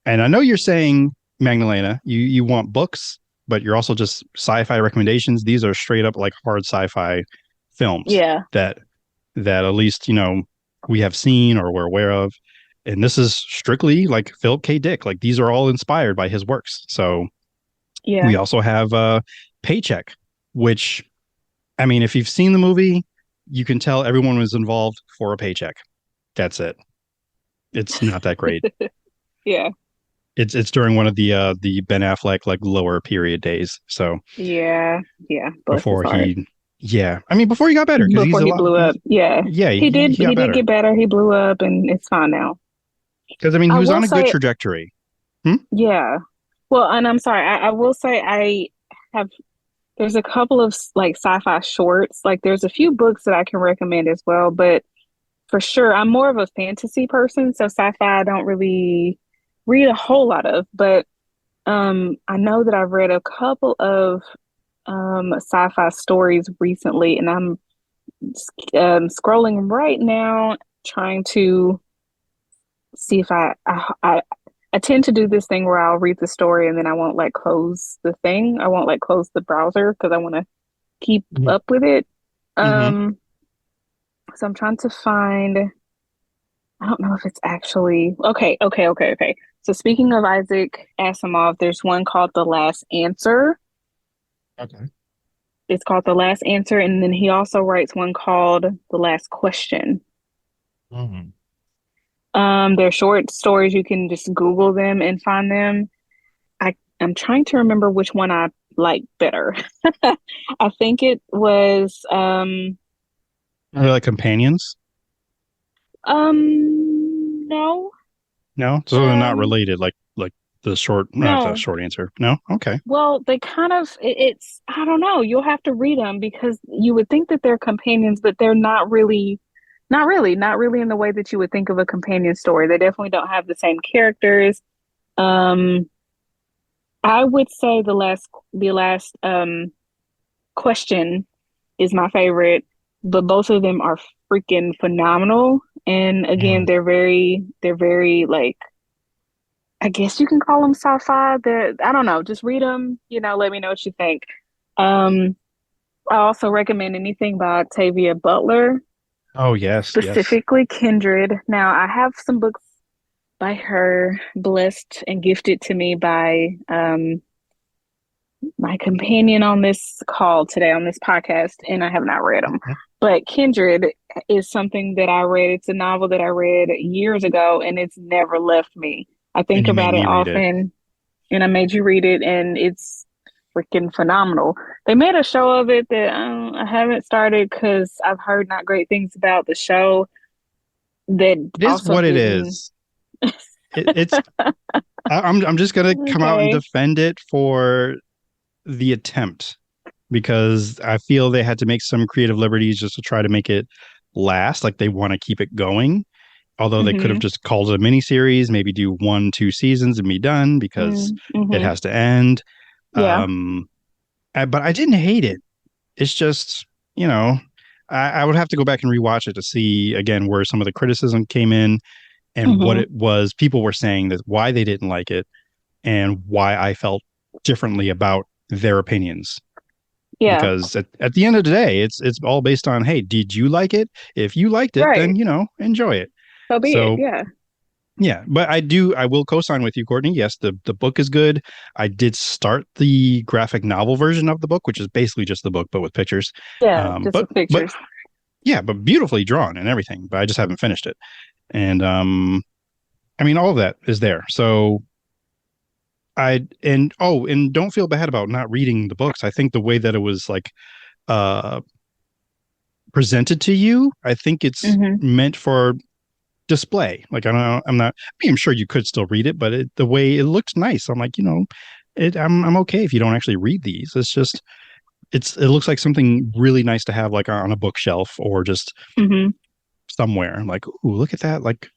And I know you're saying, Magdalena, you want books, but you're also just sci-fi recommendations. These are straight up like hard sci-fi films. Yeah. That at least we have seen or we're aware of. And this is strictly like Philip K. Dick. Like these are all inspired by his works. So yeah, we also have Paycheck, which, I mean, if you've seen the movie, you can tell everyone was involved for a paycheck. That's it. It's not that great. Yeah. It's during one of the Ben Affleck like lower period days. So yeah. before he Yeah, I mean, before he got better, because he's before a he lot. blew up. Yeah, Yeah, he did. he got He did better. get better. He blew up, and it's fine now. Because I mean, he I was will on a good say, trajectory. Hmm? yeah. Well, and I'm sorry. I will say I have. There's a couple of like sci-fi shorts. Like there's a few books that I can recommend as well, but for sure, I'm more of a fantasy person, so sci-fi I don't really read a whole lot of. But I know that I've read a couple of sci-fi stories recently, and I'm scrolling right now trying to see if I tend to do this thing where I'll read the story and then I won't like close the thing. I won't like close the browser because I want to keep up with it. Mm-hmm. So I'm trying to find, I don't know if it's actually okay. So speaking of Isaac Asimov, there's one called The Last Answer. Okay. It's called The Last Answer, and then he also writes one called The Last Question. Mm-hmm. They're short stories. You can just Google them and find them. I'm trying to remember which one I like better. I think it was Are they like companions? no. No, so they're not related. Like the short, not the No. short answer. No, okay. Well, they kind of it's I don't know. You'll have to read them because you would think that they're companions, but they're not really in the way that you would think of a companion story. They definitely don't have the same characters. Um, I would say the last question is my favorite, but both of them are freaking phenomenal. And again, Mm. they're very like I guess you can call them sci-fi. I don't know. Just read them. Let me know what you think. Um, I also recommend anything by Octavia Butler, Oh yes, yes. specifically Kindred. Now, I have some books by her, blessed and gifted to me by my companion on this call today on this podcast, and I have not read them. Mhm. But Kindred is something that I read. It's a novel that I read years ago, and it's never left me. I And think you made about it me read it. often, and I made you read it, and it's freaking phenomenal. They made a show of it that I haven't started because I've heard not great things about the show that It is also what it didn't. is. It's. I'm just gonna come out and Okay. defend it for the attempt because I feel they had to make some creative liberties just to try to make it last. Like they want to keep it going. Although they could have Mm-hmm. just called it a miniseries, maybe do 1, 2 seasons and be done because it Mm-hmm. has to end. Yeah. Um, but I didn't hate it. It's just, you know, I would have to go back and rewatch it to see again where some of the criticism came in and what Mm-hmm. it was people were saying that why they didn't like it and why I felt differently about their opinions. Yeah. Because at the end of the day, it's all based on, hey, did you like it? If you liked it, then Right. enjoy it. So be it. So Yeah. yeah, but I will co-sign with you, Courtney. Yes, the book is good. I did start the graphic novel version of the book, which is basically just the book but with pictures. Yeah. Um, Just but with but pictures. yeah, but beautifully drawn and everything. But I just haven't finished it. And I mean, all of that is there. So and don't feel bad about not reading the books. I think the way that it was like uh presented to you, I think it's Mm-hmm. meant for display. Like I don't know, I'm sure you could still read it, but the way it looked nice. I'm like, I'm okay if you don't actually read these. It's just it looks like something really nice to have like on a bookshelf or just Mm-hmm. somewhere. I'm like, ooh, look at that. Like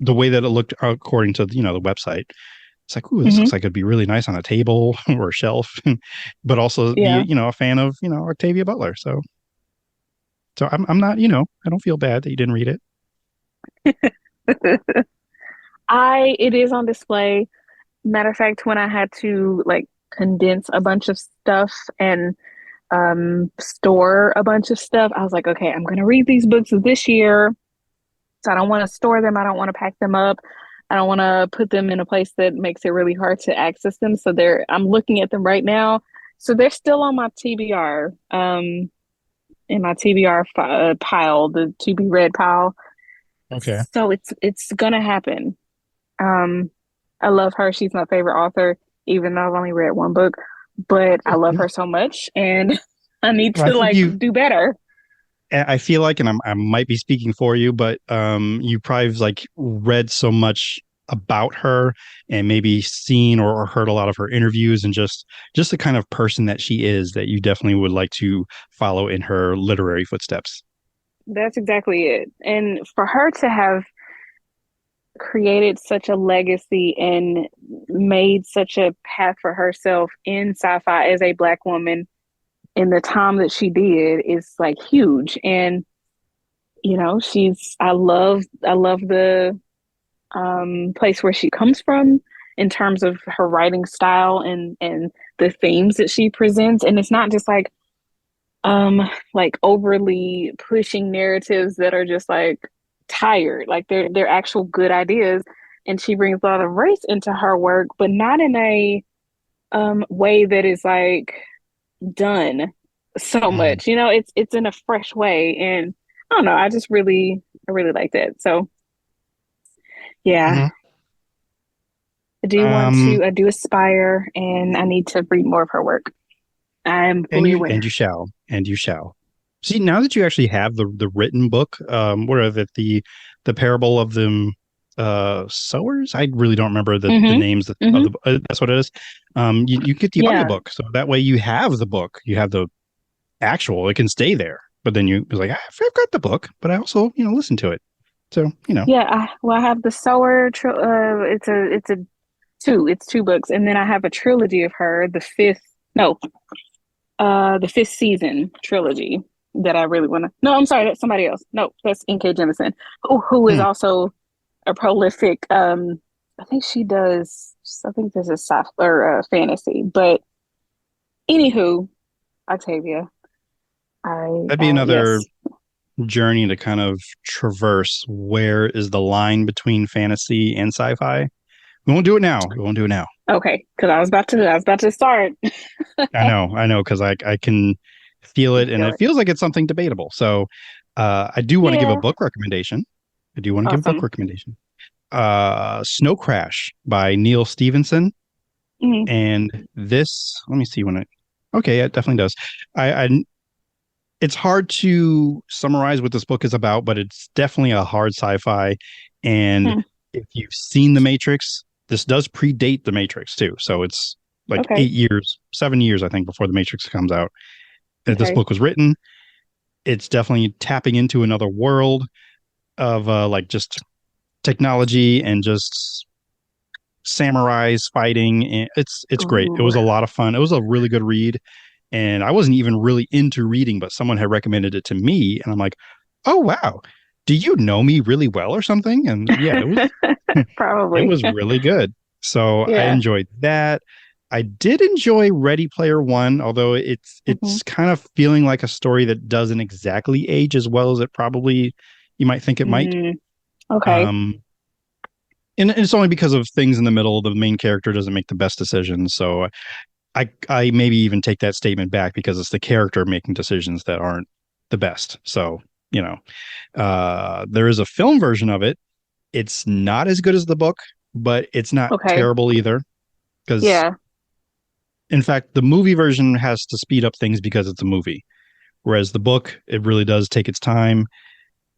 the way that it looked according to the website. It's like, ooh, this Mm-hmm. looks like it'd be really nice on a table or a shelf, but also be, Yeah. a fan of, Octavia Butler. So I'm not, I don't feel bad that you didn't read it. It is on display. Matter of fact, when I had to like condense a bunch of stuff and store a bunch of stuff, I was like, okay, I'm gonna read these books this year. So I don't want to store them. I don't want to pack them up. I don't want to put them in a place that makes it really hard to access them. So I'm looking at them right now. So they're still on my TBR, in my TBR pile, the to be read pile. Okay. So it's gonna happen. Um, I love her. She's my favorite author, even though I've only read one book, but I love her so much. And I need I to think you. do better. I feel like, and I might be speaking for you, but you probably have, like, read so much about her and maybe seen or heard a lot of her interviews, and just the kind of person that she is, that you definitely would like to follow in her literary footsteps. That's exactly it. And for her to have created such a legacy and made such a path for herself in sci-fi as a Black woman in the time that she did is like huge. And I love the place where she comes from in terms of her writing style and the themes that she presents. And it's not just like overly pushing narratives that are just like tired. Like they're actual good ideas. And she brings a lot of race into her work, but not in a way that is like done so much. It's in a fresh way. And I don't know, I really like that. So yeah. Mhm. I do aspire, and I need to read more of her work. I'm And fully you aware. shall. See, now that you actually have the written book, what are the parable of the sowers? I really don't remember the Mm-hmm. names of Mm-hmm. the. That's what it is. You get the Yeah. audiobook, so that way you have the book, you have the actual. It can stay there, but then you was like, I've got the book, but I also listen to it. So Yeah. I have the Sower. It's two books, and then I have a trilogy of her. The fifth season trilogy that I really want to. No, I'm sorry, that's somebody else. No, that's N.K. Jemisin, who is hmm. also a prolific. I think she does. I think this is sci or fantasy, but anywho, Octavia, That'd be another yes, journey to kind of traverse. Where is the line between fantasy and sci-fi? We won't do it now. We won't do it now. okay, because I was about to start. I know, because I can feel I it, and feel it it. feels like it's something debatable. So, I do want to give a Yeah, book recommendation. I do want to give a book awesome. recommendation. Snow Crash by Neil Stevenson, Mhm. and this. Let me see when it. Okay, yeah, it definitely does. I it's hard to summarize what this book is about, but it's definitely a hard sci-fi. And Hmm. if you've seen The Matrix, this does predate The Matrix too. So it's like Okay, 8 years, 7 years, I think, before The Matrix comes out. That this okay. book was written. It's definitely tapping into another world of like just technology and just samurais fighting. And it's great. It Ooh. was a lot of fun. It was a really good read. And I wasn't even really into reading, but someone had recommended it to me, and I'm like, "Oh wow, do you know me really well or something?" And yeah, it Probably. was really good. So I Yeah. enjoyed that. I did enjoy Ready Player One, although Hmm. it's kind of feeling like a story that doesn't exactly age as well as it probably you might think it might. Mm, okay. Um, and it's only because of things in the middle. The main character doesn't make the best decisions, so I maybe even take that statement back, because it's the character making decisions that aren't the best. So, there is a film version of it. It's not as good as the book, but it's not Okay. terrible either. Because, Yeah. in fact, the movie version has to speed up things because it's a movie. Whereas the book, it really does take its time.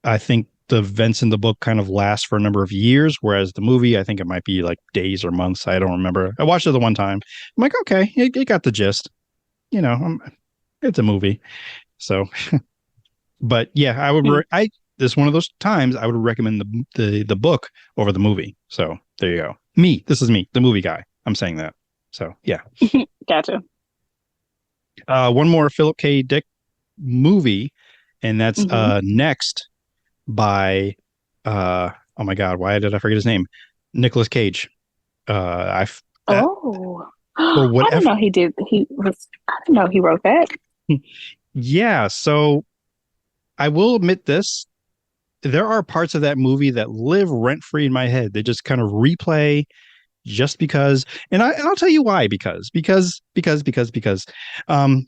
I think the events in the book kind of last for a number of years, whereas the movie, I think it might be like days or months. I don't remember. I watched it the one time. I'm like, okay, you got the gist. It's a movie. So, but yeah, Hmm. this is one of those times I would recommend the book over the movie. So there you go. This is me, the movie guy. I'm saying that. So yeah. Gotcha. One more Philip K. Dick movie, and that's Hmm. Next by oh my god, why did I forget his name? Nicolas Cage. I that Oh, for I didn't whatever. know he did. I didn't know he wrote that. Yeah, so I will admit this. There are parts of that movie that live rent free in my head. They just kind of replay just because, and I'll tell you why. Because um,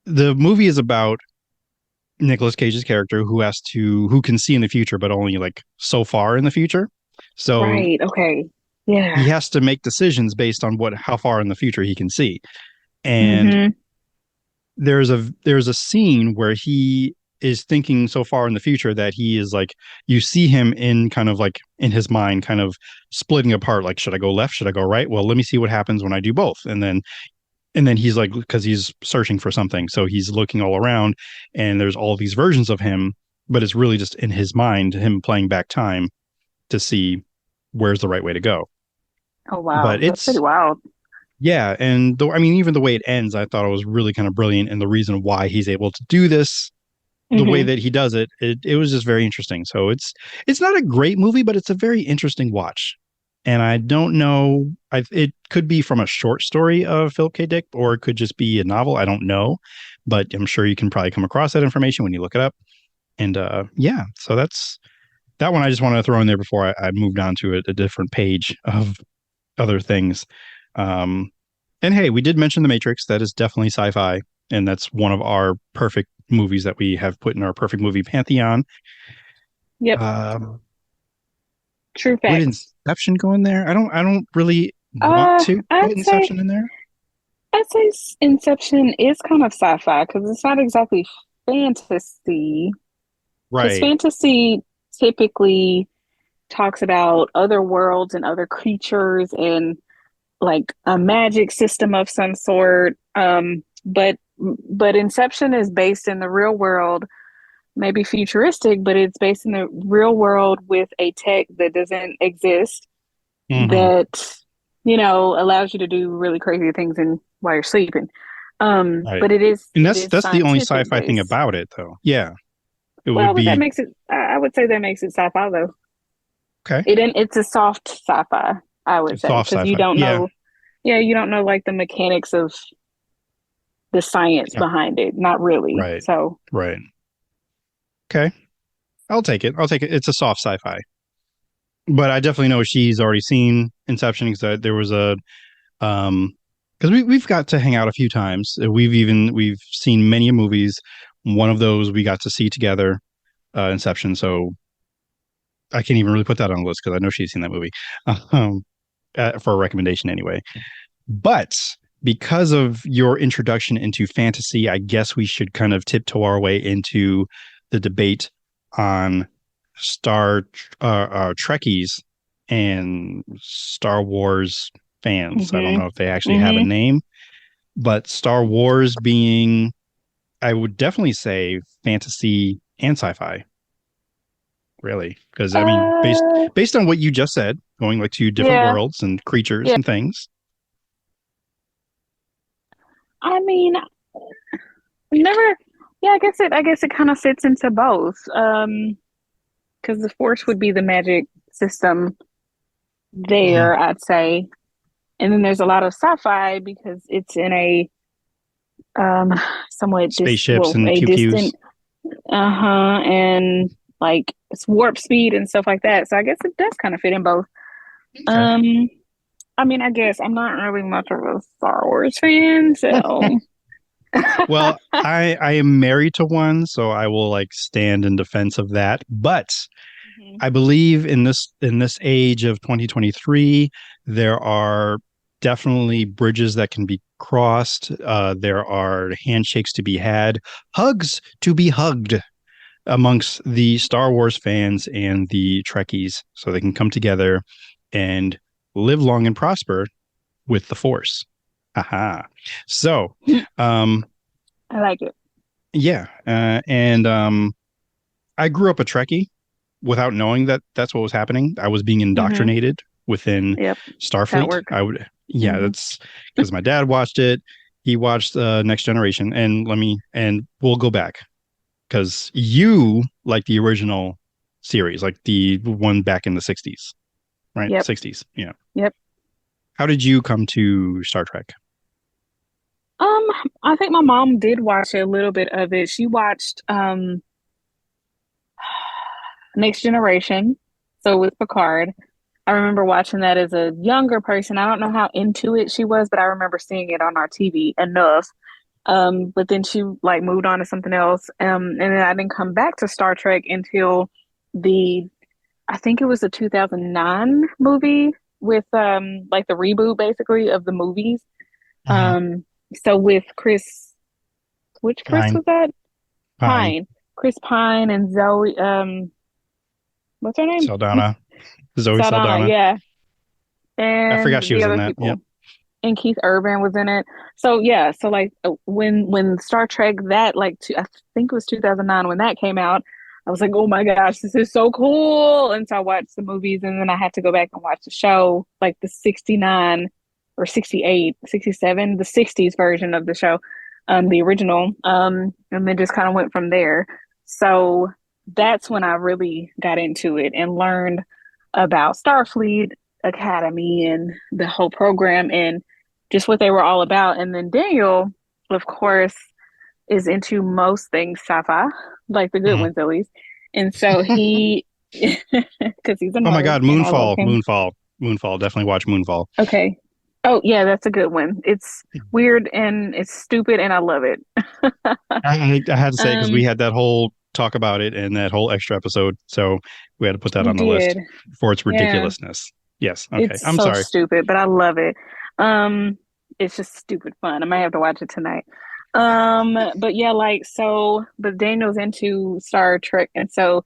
the movie is about Nicolas Cage's character who can see in the future, but only like so far in the future. So Right. Okay. he Yeah. has to make decisions based on how far in the future he can see. And Hmm. there's a scene where he is thinking so far in the future that he is like, you see him in kind of like in his mind kind of splitting apart, like, should I go left, should I go right? Well, let me see what happens when I do both. And then he's like, because he's searching for something, so he's looking all around and there's all these versions of him, but it's really just in his mind, him playing back time to see where's the right way to go. Oh wow, But that's pretty wild. Yeah, and I mean, even the way it ends, I thought it was really kind of brilliant, and the reason why he's able to do this, the way that he does it, it was just very interesting. So it's not a great movie, but it's a very interesting watch. And I don't know, it could be from a short story of Philip K. Dick, or it could just be a novel. I don't know, but I'm sure you can probably come across that information when you look it up. And yeah, so that's that one. I just wanted to throw in there before I moved on to a different page of other things. And hey, we did mention The Matrix. That is definitely sci-fi, and that's one of our perfect movies that we have put in our perfect movie pantheon. Yep. True fact. Would Inception go in there? I don't really want to put Inception in there. I'd say Inception is kind of sci-fi because it's not exactly fantasy. Right. Because fantasy typically talks about other worlds and other creatures and like a magic system of some sort. But Inception is based in the real world, maybe futuristic, but it's based in the real world with a tech that doesn't exist that, allows you to do really crazy things while you're sleeping. Right. But it is, and that's the only sci-fi thing about it, though. Yeah. That makes it, I would say that makes it sci-fi though. Okay. It's a soft sci-fi, I would say, because you don't know, you don't know like the mechanics of the science behind it. Not really. Right. So. Right. Okay. I'll take it. It's a soft sci-fi. But I definitely know she's already seen Inception because there was a, because we've got to hang out a few times. We've seen many movies. One of those we got to see together, Inception. So I can't even really put that on the list because I know she's seen that movie for a recommendation anyway. But because of your introduction into fantasy, I guess we should kind of tiptoe our way into the debate on Trekkies and Star Wars fans. I don't know if they actually have a name, but Star Wars being, I would definitely say fantasy and sci-fi. Really, because I mean, based on what you just said, going like to different worlds and creatures and things. I mean, I guess it kind of fits into both. Because the Force would be the magic system there, I'd say. And then there's a lot of sci-fi because it's in a somewhat spaceships and pew-pews. And like it's warp speed and stuff like that. So I guess it does kind of fit in both. Okay. I mean, I guess I'm not really much of a Star Wars fan, so. Well, I am married to one, so I will like stand in defense of that. But I believe in this age of 2023, there are definitely bridges that can be crossed. There are handshakes to be had, hugs to be hugged amongst the Star Wars fans and the Trekkies, so they can come together and live long and prosper with the Force. Aha. So, I like it. Yeah. And I grew up a Trekkie without knowing that that's what was happening. I was being indoctrinated within Starfleet. That's because my dad watched it. He watched Next Generation, and we'll go back because you like the original series, like the one back in the 60s, right? 60s. Yeah. Yep. How did you come to Star Trek? I think my mom did watch a little bit of it. She watched Next Generation, so with Picard. I remember watching that as a younger person. I don't know how into it she was, but I remember seeing it on our TV enough. But then she like moved on to something else. And then I didn't come back to Star Trek until I think it was the 2009 movie with like the reboot basically of the movies. So with Chris Which Chris was that? Pine. Chris Pine and Zoe. What's her name? Saldana. Zoe Saldana. Yeah. And I forgot she was in that. People. Yep. And Keith Urban was in it. So yeah, so like when Star Trek that I think it was 2009 when that came out, I was like, oh my gosh, this is so cool. And so I watched the movies and then I had to go back and watch the show, like the 69 or 68, 67, the 60s version of the show, the original. And then just kind of went from there. So that's when I really got into it and learned about Starfleet Academy and the whole program and just what they were all about. And then Daniel, of course, is into most things sci-fi, like the good ones at least. And so he, because he's a nerd. Oh my God, Moonfall. Definitely watch Moonfall. Okay. Oh yeah, that's a good one. It's weird and it's stupid, and I love it. I had to say because we had that whole talk about it and that whole extra episode, so we had to put that on the list for its ridiculousness. Yes. Okay. It's so stupid, but I love it. It's just stupid fun. I might have to watch it tonight. But yeah, but Daniel's into Star Trek, and so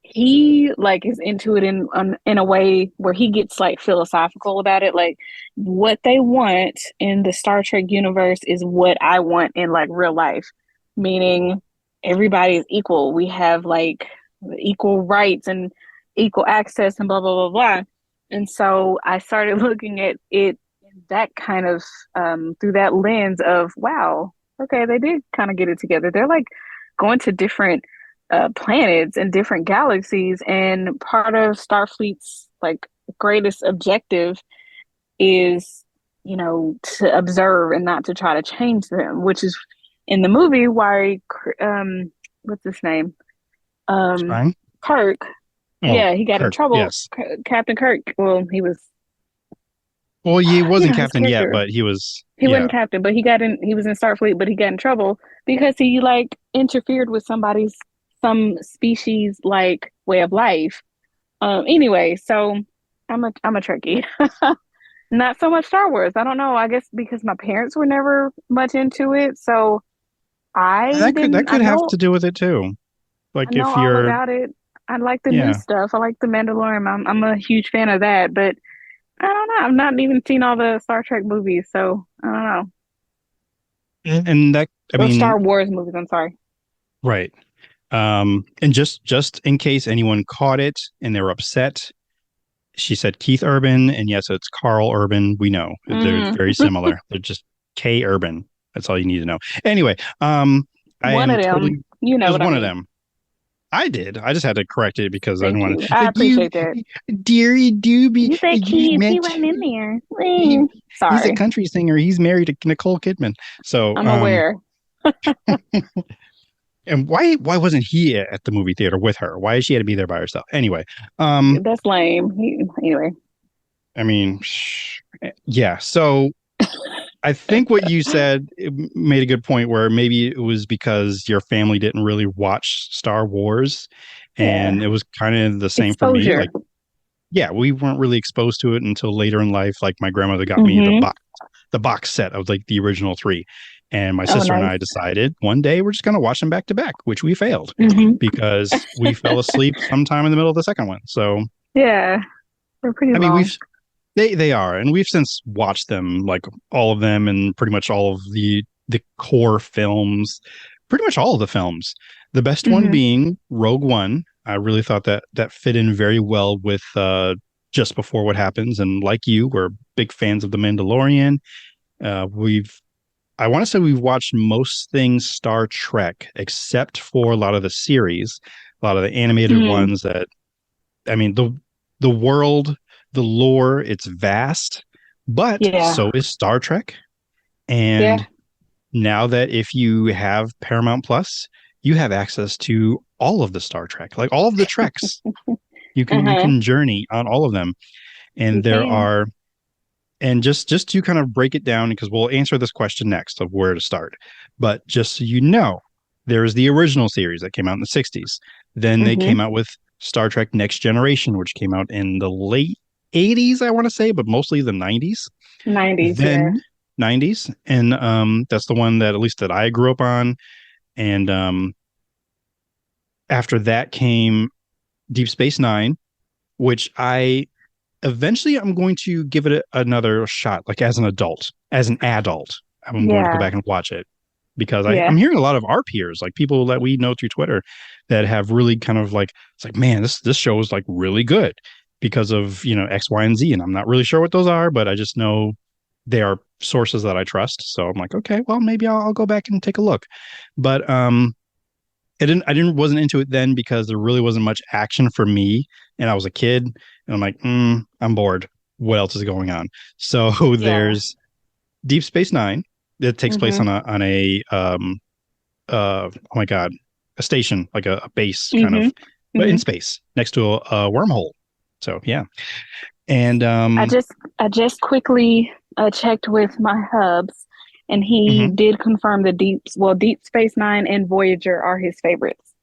he is into it in a way where he gets philosophical about it. Like what they want in the Star Trek universe is what I want in real life, meaning everybody is equal. We have equal rights and equal access and blah blah blah blah. And so I started looking at it that kind of through that lens of, wow, okay, they did kind of get it together. They're going to different planets and different galaxies, and part of Starfleet's greatest objective is to observe and not to try to change them, which is in the movie why what's his name, Kirk. Yeah, he got in trouble. Yes. Captain Kirk. Well, he was. Well, he wasn't captain yet, but he was. He wasn't captain, but he was in Starfleet, but he got in trouble because he interfered with some species way of life. Anyway, so I'm a Trekkie. Not so much Star Wars. I don't know. I guess because my parents were never much into it, so that could have to do with it too. I know if you're all about it. I like the new stuff. I like the Mandalorian. I'm a huge fan of that, but I don't know. I've not even seen all the Star Trek movies, so I don't know. And Star Wars movies. I'm sorry. Right. And just in case anyone caught it and they were upset, she said Keith Urban, and yes, it's Carl Urban. We know they're very similar. They're just K Urban. That's all you need to know. Anyway, one of them. You know, one of them. I did. I just had to correct it because I didn't want to. I appreciate that. Deary Doobie. You said Keith. He wasn't in there. Sorry. He's a country singer. He's married to Nicole Kidman. So I'm aware. And why wasn't he at the movie theater with her? Why did she had to be there by herself? Anyway. That's lame. Anyway. I mean, yeah. So I think what you said made a good point where maybe it was because your family didn't really watch Star Wars, and it was kind of the same Exposure. for me. We weren't really exposed to it until later in life. Like my grandmother got me the box set of the original 3, and my sister and I decided one day we're just going to watch them back to back, which we failed because we fell asleep sometime in the middle of the second one. So yeah, they're pretty long. I mean, They are, and we've since watched them, all of them, and pretty much all of the core films, pretty much all of the films. The best one being Rogue One. I really thought that fit in very well with Just Before What Happens, and like you, we're big fans of The Mandalorian. I want to say we've watched most things Star Trek, except for a lot of the series, a lot of the animated ones that, I mean, the world, the lore, it's vast, but so is Star Trek. And now that if you have Paramount Plus, you have access to all of the Star Trek, all of the Treks. You can journey on all of them. And there are, and just to kind of break it down, because we'll answer this question next of where to start. But just so you know, there's the original series that came out in the 60s. Then they came out with Star Trek Next Generation, which came out in the late 80s, I want to say, but mostly the 90s. 90s, 90s, and that's the one that at least that I grew up on. And after that came Deep Space Nine, which I'm going to give it another shot, like as an adult. I'm going to go back and watch it, because I'm hearing a lot of our peers, like people that we know through Twitter, that have really kind of like, it's like, man, this show is like really good because of, X, Y, and Z. And I'm not really sure what those are, but I just know they are sources that I trust. So I'm like, okay, well, maybe I'll go back and take a look. But wasn't into it then because there really wasn't much action for me, and I was a kid, and I'm like, I'm bored. What else is going on? So there's Deep Space Nine that takes place on a oh my god, a station, like a base kind of, but in space next to a wormhole. So yeah, and I just quickly checked with my hubs, and he did confirm Deep Space Nine and Voyager are his favorites,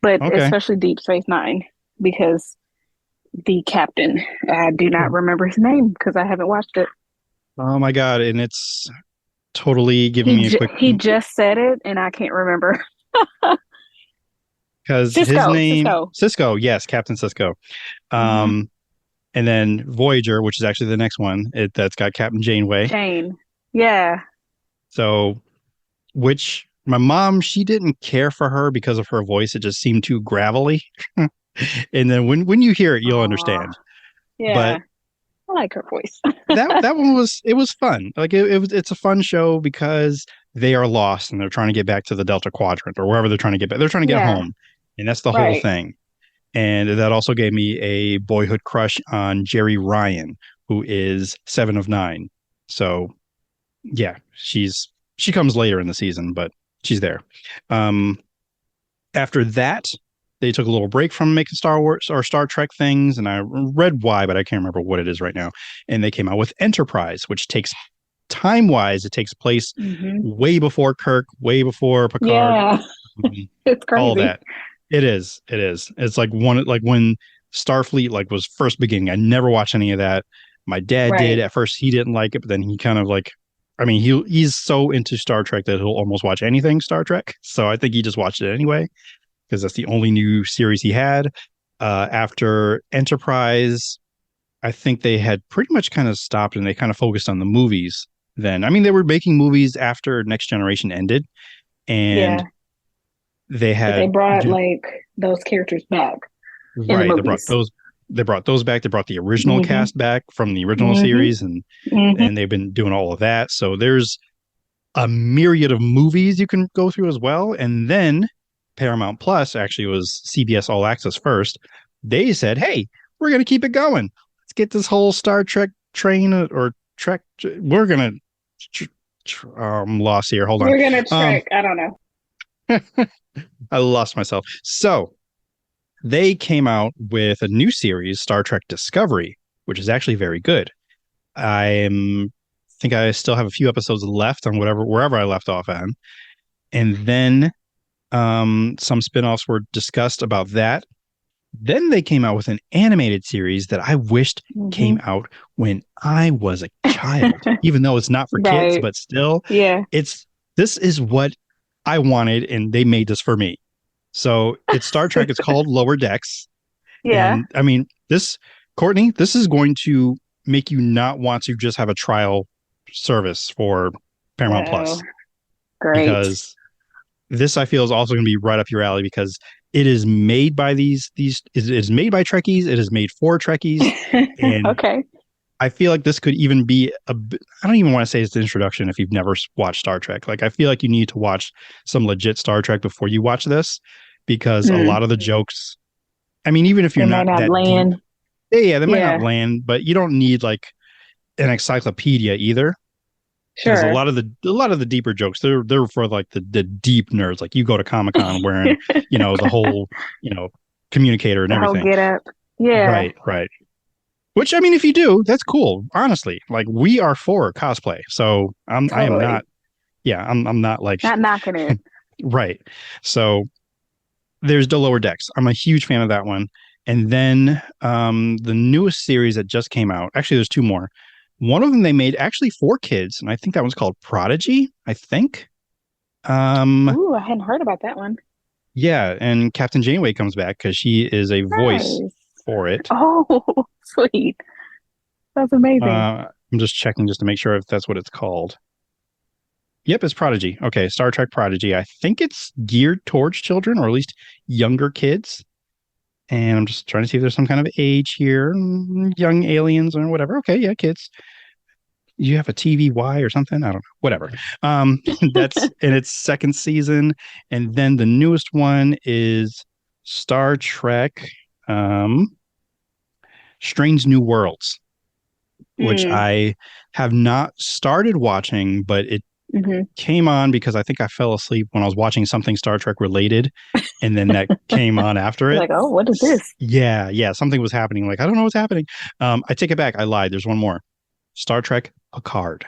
but especially Deep Space Nine because the captain, I do not remember his name because I haven't watched it. Oh my god, and it's totally giving me a quick. He just said it, and I can't remember. Because his name Cisco, yes, Captain Cisco. And then Voyager, which is actually the next one, that's got Captain Janeway. Yeah. So, which my mom, she didn't care for her because of her voice. It just seemed too gravelly. And then when you hear it, you'll understand. Yeah. But I like her voice. that one was fun. Like it's a fun show because they are lost and they're trying to get back to the Delta Quadrant or wherever they're trying to get back. They're trying to get home. And that's the whole thing. And that also gave me a boyhood crush on Jerry Ryan, who is 7 of 9. So yeah, she comes later in the season, but she's there. After that, they took a little break from making Star Wars or Star Trek things, and I read why, but I can't remember what it is right now. And they came out with Enterprise, which takes time-wise, it takes place way before Kirk, way before Picard. Yeah, it's crazy. All that. It is. It's like when Starfleet was first beginning. I never watched any of that. My dad did. At first, he didn't like it, but then he kind of he's so into Star Trek that he'll almost watch anything Star Trek. So I think he just watched it anyway because that's the only new series he had. After Enterprise, I think they had pretty much kind of stopped and they kind of focused on the movies then. I mean, they were making movies after Next Generation ended, and they brought those characters back. Right. They brought those back. They brought the original cast back from the original series, and they've been doing all of that. So there's a myriad of movies you can go through as well. And then Paramount Plus actually was CBS All Access first. They said, hey, we're going to keep it going. Let's get this whole Star Trek train or Trek. We're going to I'm lost here. Hold on. We're going to Trek. I don't know. I lost myself. So they came out with a new series, Star Trek Discovery, which is actually very good. I think I still have a few episodes left on wherever I left off on. And then some spinoffs were discussed about that. Then they came out with an animated series that I wished came out when I was a child, even though it's not for kids, but still, this is what I wanted, and they made this for me. So it's Star Trek. It's called Lower Decks. Yeah. And, I mean, Kortney, this is going to make you not want to just have a trial service for Paramount Plus. Great. Because this, I feel, is also going to be right up your alley because it is made by it is made by Trekkies. It is made for Trekkies. And I feel like this could even be I don't even want to say it's the introduction if you've never watched Star Trek. I feel like you need to watch some legit Star Trek before you watch this because a lot of the jokes, I mean, even if you're not that land. Deep, they might not land, but you don't need an encyclopedia either. Sure. A lot of the deeper jokes, they're for the deep nerds. Like you go to Comic-Con wearing, the whole, communicator and everything. Get up. Yeah. Right. Which, I mean, if you do, that's cool. Honestly, we are for cosplay. So I am not. Yeah, I'm not not knocking it. Right. So there's the Lower Decks. I'm a huge fan of that one. And then the newest series that just came out. Actually, there's two more. One of them they made actually for kids, and I think that one's called Prodigy, I think. Ooh, I hadn't heard about that one. Yeah, and Captain Janeway comes back because she is a voice for it. Oh, sweet. That's amazing. I'm just checking just to make sure if that's what it's called. Yep, it's Prodigy. Okay, Star Trek Prodigy. I think it's geared towards children, or at least younger kids. And I'm just trying to see if there's some kind of age here. Young aliens or whatever. Okay, yeah, kids. You have a TVY or something? I don't know. Whatever. That's in its second season. And then the newest one is Star Trek Strange New Worlds, which I have not started watching, but it came on because I think I fell asleep when I was watching something Star Trek related, and then that came on after it. Like, oh, what is this? Yeah, something was happening. Like, I don't know what's happening. I take it back. I lied. There's one more. Star Trek Picard.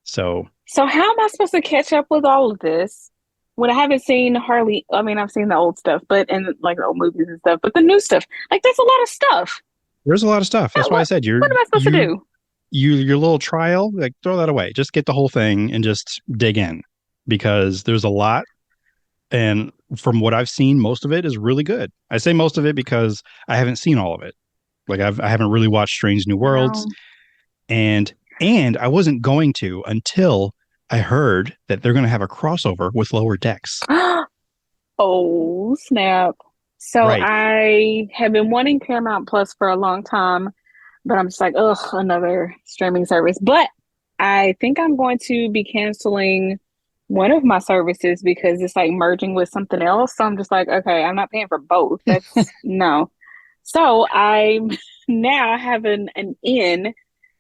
So how am I supposed to catch up with all of this when I haven't seen hardly? I mean, I've seen the old stuff, but and like the old movies and stuff, but the new stuff, like there's a lot of stuff. There's a lot of stuff. That's why I said what am I supposed to do? Your little trial, like throw that away. Just get the whole thing and just dig in, because there's a lot. And from what I've seen, most of it is really good. I say most of it because I haven't seen all of it. Like I haven't really watched Strange New Worlds, and I wasn't going to until I heard that they're going to have a crossover with Lower Decks. Oh, snap. So I have been wanting Paramount Plus for a long time, but I'm just like, ugh, another streaming service. But I think I'm going to be canceling one of my services because it's like merging with something else. So I'm just like, okay, I'm not paying for both. That's no. So I now have an in,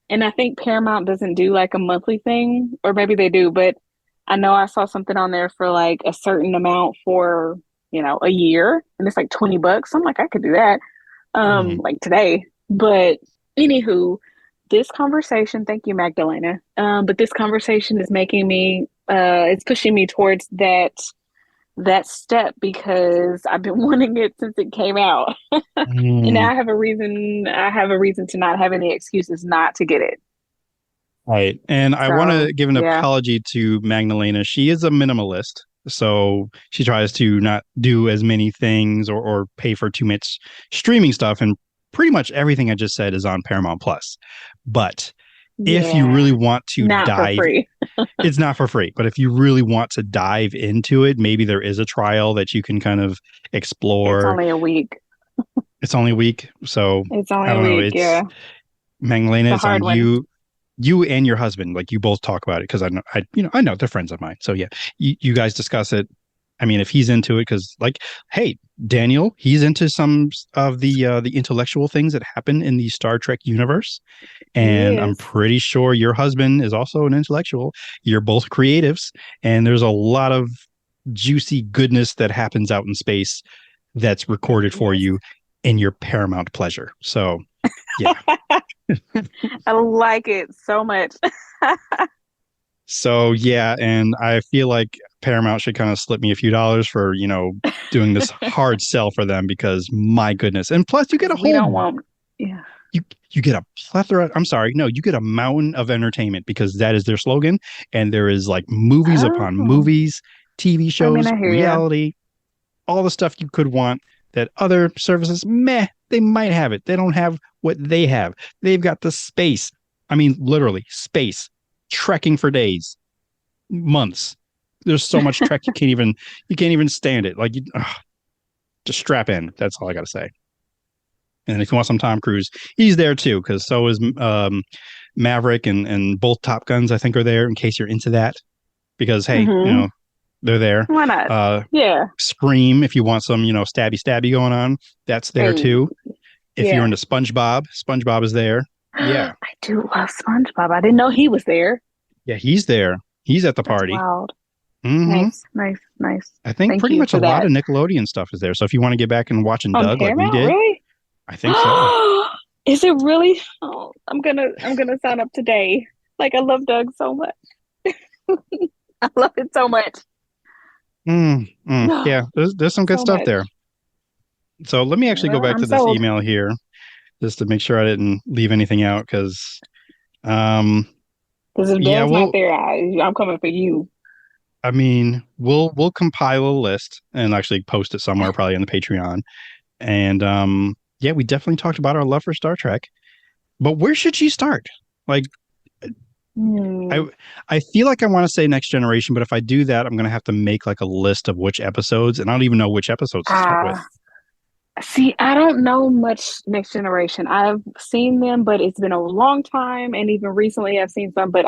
and I think Paramount doesn't do like a monthly thing, or maybe they do, but I know I saw something on there for like a certain amount for, a year, and it's like $20. I'm like, I could do that like today. But anywho, this conversation, thank you, Magdalena. But this conversation is making me it's pushing me towards that step because I've been wanting it since it came out. And now I have a reason to not have any excuses not to get it. Right. And I want to give an apology to Magdalena. She is a minimalist. So she tries to not do as many things or pay for too much streaming stuff. And pretty much everything I just said is on Paramount Plus. But if you really want to dive, for free. It's not for free. But if you really want to dive into it, maybe there is a trial that you can kind of explore. It's only a week. It's only a week. So it's only a week. Yeah. Magdalena, it's on you. You and your husband, like you both talk about it because I know they're friends of mine. So yeah, you guys discuss it. I mean, if he's into it, because like, hey, Daniel, he's into some of the intellectual things that happen in the Star Trek universe, and I'm pretty sure your husband is also an intellectual. You're both creatives, and there's a lot of juicy goodness that happens out in space that's recorded for you in your Paramount pleasure. So yeah. I like it so much. So yeah, and I feel like Paramount should kind of slip me a few dollars for, doing this hard sell for them, because my goodness. And plus you get a whole you get a plethora. I'm sorry, no, you get a mountain of entertainment, because that is their slogan. And there is like movies upon movies, TV shows, reality, all the stuff you could want that other services, they might have it. They don't have what they have. They've got the space. I mean, literally space, trekking for days, months. There's so much Trek you can't even stand it. Like, just strap in. That's all I got to say. And if you want some Tom Cruise, he's there too, because so is Maverick, and both Top Guns, I think, are there in case you're into that. Because hey, they're there. Why not? Yeah. Scream, if you want some, stabby going on, that's there too. If you're into SpongeBob is there. Yeah. I do love SpongeBob. I didn't know he was there. Yeah, he's there. He's at the party. Wild. Mm-hmm. Nice. I think pretty much a lot of Nickelodeon stuff is there. So if you want to get back and watching Doug like we did, really? I think so. Is it really? Oh, I'm gonna sign up today. Like, I love Doug so much. I love it so much. Yeah, there's some good stuff there. So let me actually go back to this email here, just to make sure I didn't leave anything out, because Because if Yeah, Dale's not there, I'm coming for you. I mean, we'll compile a list and actually post it somewhere, probably on the Patreon. And yeah, we definitely talked about our love for Star Trek. But where should she start? Like, I feel like I want to say Next Generation, but if I do that, I'm gonna have to make like a list of which episodes, and I don't even know which episodes to start with. See, I don't know much Next Generation. I've seen them, but it's been a long time, and even recently I've seen some, but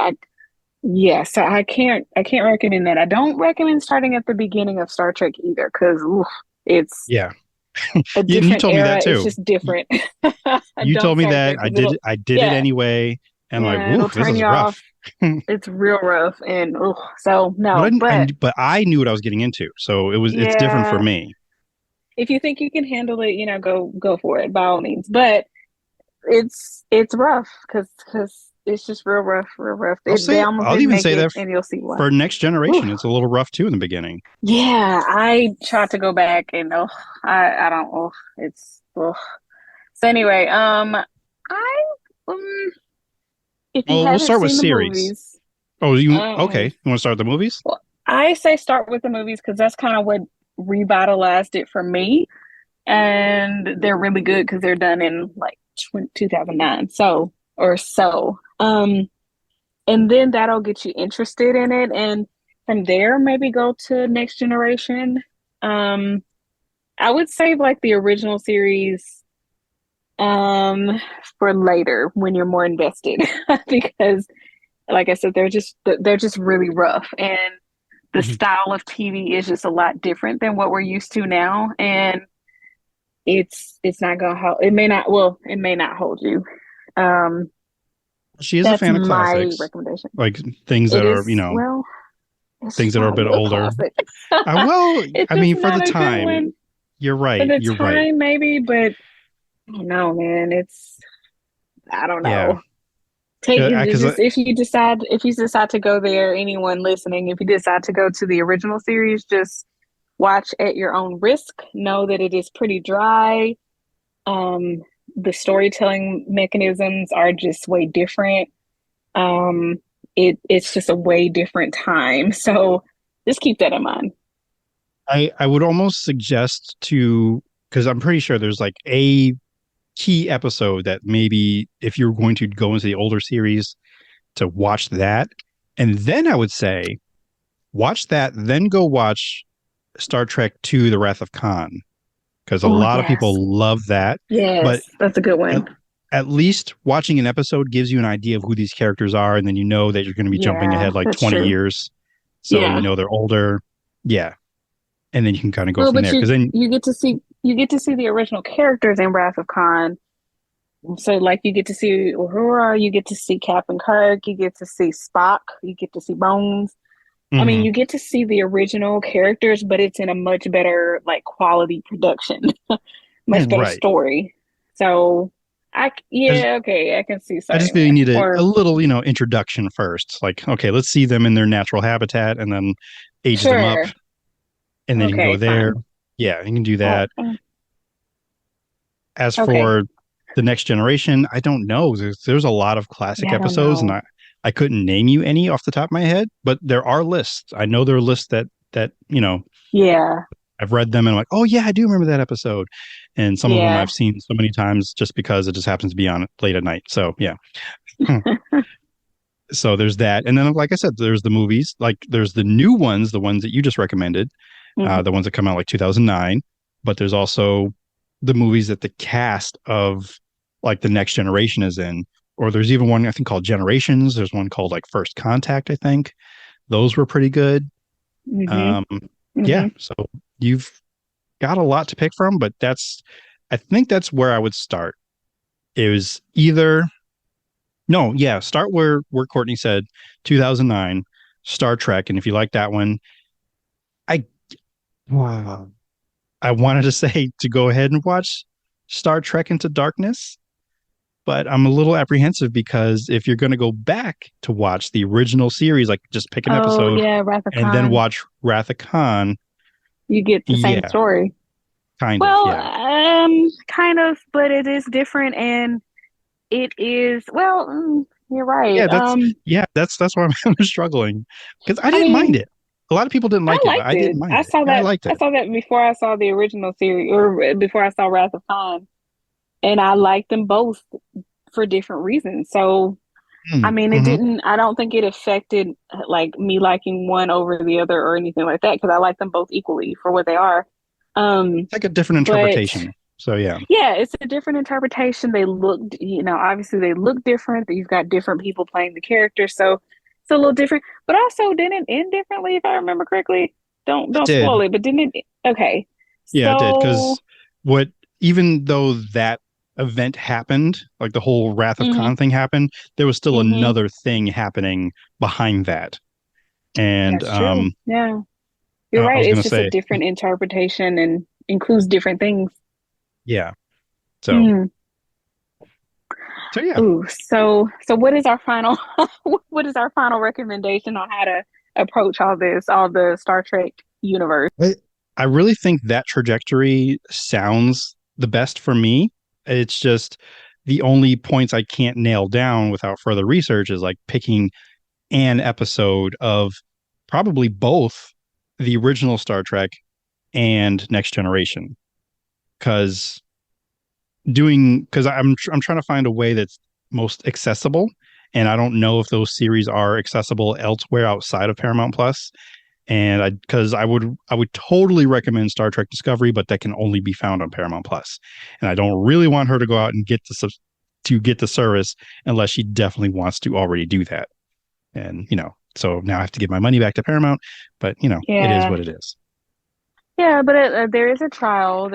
so I can't recommend that. I don't recommend starting at the beginning of Star Trek either, because it's Yeah. a You different told me era. that too. It's just different. You told me that. I did it anyway. And I'm like, it'll woof, this turn is you rough. off. It's real rough, and so no. But I knew what I was getting into, so it's different for me. If you think you can handle it, go for it by all means. But it's rough because it's just real rough, real rough. They almost I'll didn't even make say it, that and you'll see why. for Next Generation, it's a little rough too in the beginning. Yeah, I tried to go back, and I don't. It's. So anyway, if you haven't we'll start with seen the series. movies. Oh, okay? You want to start with the movies? Well, I say start with the movies because that's kind of what revitalized it for me, and they're really good because they're done in like 2009, or so. And then that'll get you interested in it, and from there maybe go to Next Generation. I would save like the original series for later when you're more invested because like I said, they're just really rough, and the style of TV is just a lot different than what we're used to now, and it's not gonna hold. It may not hold you. She is a fan of classics. My recommendation, like things that are things that are a bit older. I mean, for the time, you're right. For the time, maybe, but I don't know, man. I don't know. Yeah. If you decide to go there, anyone listening, if you decide to go to the original series, just watch at your own risk. Know that it is pretty dry. The storytelling mechanisms are just way different. It's just a way different time. So just keep that in mind. I would almost suggest because I'm pretty sure there's like a key episode that maybe if you're going to go into the older series to watch that, and then I would say watch that, then go watch Star Trek II: The Wrath of Khan, because a lot of people love that. Yes, but that's a good one. At least watching an episode gives you an idea of who these characters are, and then you know that you're going to be jumping ahead like 20 years, so you know they're older. Yeah, and then you can kind of go from there, because then you get to see the original characters in Wrath of Khan. So like you get to see Uhura, you get to see Captain Kirk, you get to see Spock, you get to see Bones. I mean, you get to see the original characters, but it's in a much better like quality production, much better story. So I can see. I just feel you need a little, introduction first. Like, okay, let's see them in their natural habitat, and then age them up, and then you can go there. Fine. Yeah, you can do that. As for the Next Generation, I don't know. There's a lot of classic episodes, and I couldn't name you any off the top of my head, but there are lists. I know there are lists that I've read them and I'm like, oh yeah, I do remember that episode. And some of them I've seen so many times just because it just happens to be on late at night. So yeah. So there's that. And then, like I said, there's the movies, like there's the new ones, the ones that you just recommended, the ones that come out like 2009, but there's also the movies that the cast of like the Next Generation is in. Or there's even one I think called Generations. There's one called like First Contact, I think. Those were pretty good. Yeah, so you've got a lot to pick from, but I think that's where I would start. It was start where Courtney said 2009, Star Trek, and if you like that one, I wanted to say to go ahead and watch Star Trek Into Darkness. But I'm a little apprehensive because if you're going to go back to watch the original series, like just pick an episode and then watch Wrath of Khan, you get the same story. Kind of, but it is different, and it is You're right. That's why I'm struggling, because I didn't mean, mind it. A lot of people didn't like I it, but liked I didn't it. mind I it. saw I that. liked I it. saw that before I saw the original series, or before I saw Wrath of Khan, and I liked them both for different reasons. So, I mean, it Mm-hmm. didn't. I don't think it affected like me liking one over the other or anything like that, because I like them both equally for what they are. It's like a different But interpretation. So yeah. yeah, it's a different interpretation. They look, obviously they look different. You've got different people playing the character, so it's a little different. But also, didn't it end differently if I remember correctly? It Don't did. spoil it, but didn't it? Okay, Yeah, it did. so Because even though that event happened, like the whole Wrath of hmm Khan thing happened, there was still hmm another thing happening behind that. And that's true. Yeah, you're I right. was It's gonna just a say, different interpretation and includes different things. yeah. So Mm. yeah. Ooh, so what is our final what is our final recommendation on how to approach all the Star Trek universe? I really think that trajectory sounds the best for me. It's just the only points I can't nail down without further research is like picking an episode of probably both the original Star Trek and Next Generation. Because I'm trying to find a way that's most accessible, and I don't know if those series are accessible elsewhere outside of Paramount Plus. And I would totally recommend Star Trek Discovery, but that can only be found on Paramount Plus. And I don't really want her to go out and get the service unless she definitely wants to already do that. And so now I have to give my money back to Paramount, but it is Yeah. what it is. Yeah, but there is a trial.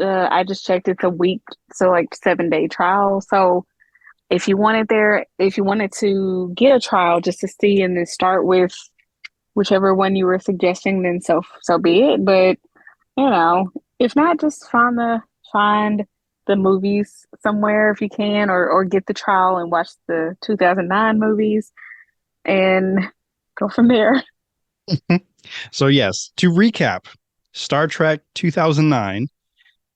I just checked, it's a week, so like 7-day trial. So if you wanted to get a trial just to see and then start with whichever one you were suggesting, then so be it. But if not, just find the movies somewhere if you can, or get the trial and watch the 2009 movies and go from there. So yes, to recap, Star Trek 2009,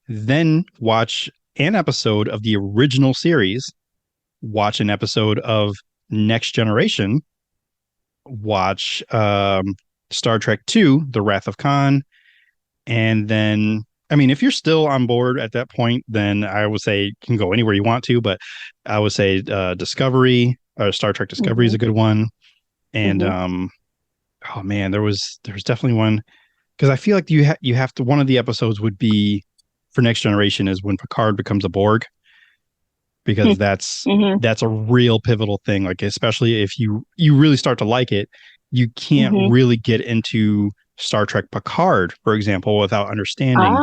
then watch an episode of the original series, watch an episode of Next Generation, watch Star Trek 2, The Wrath of Khan, and then I mean, if you're still on board at that point, then I would say you can go anywhere you want to, but I would say Discovery or Star Trek Discovery is hmm a good one. And hmm oh man, there was definitely one, because I feel like you have to, one of the episodes would be for Next Generation is when Picard becomes a Borg, because hmm that's a real pivotal thing. Like especially if you really start to like it, you can't hmm really get into Star Trek Picard, for example, without understanding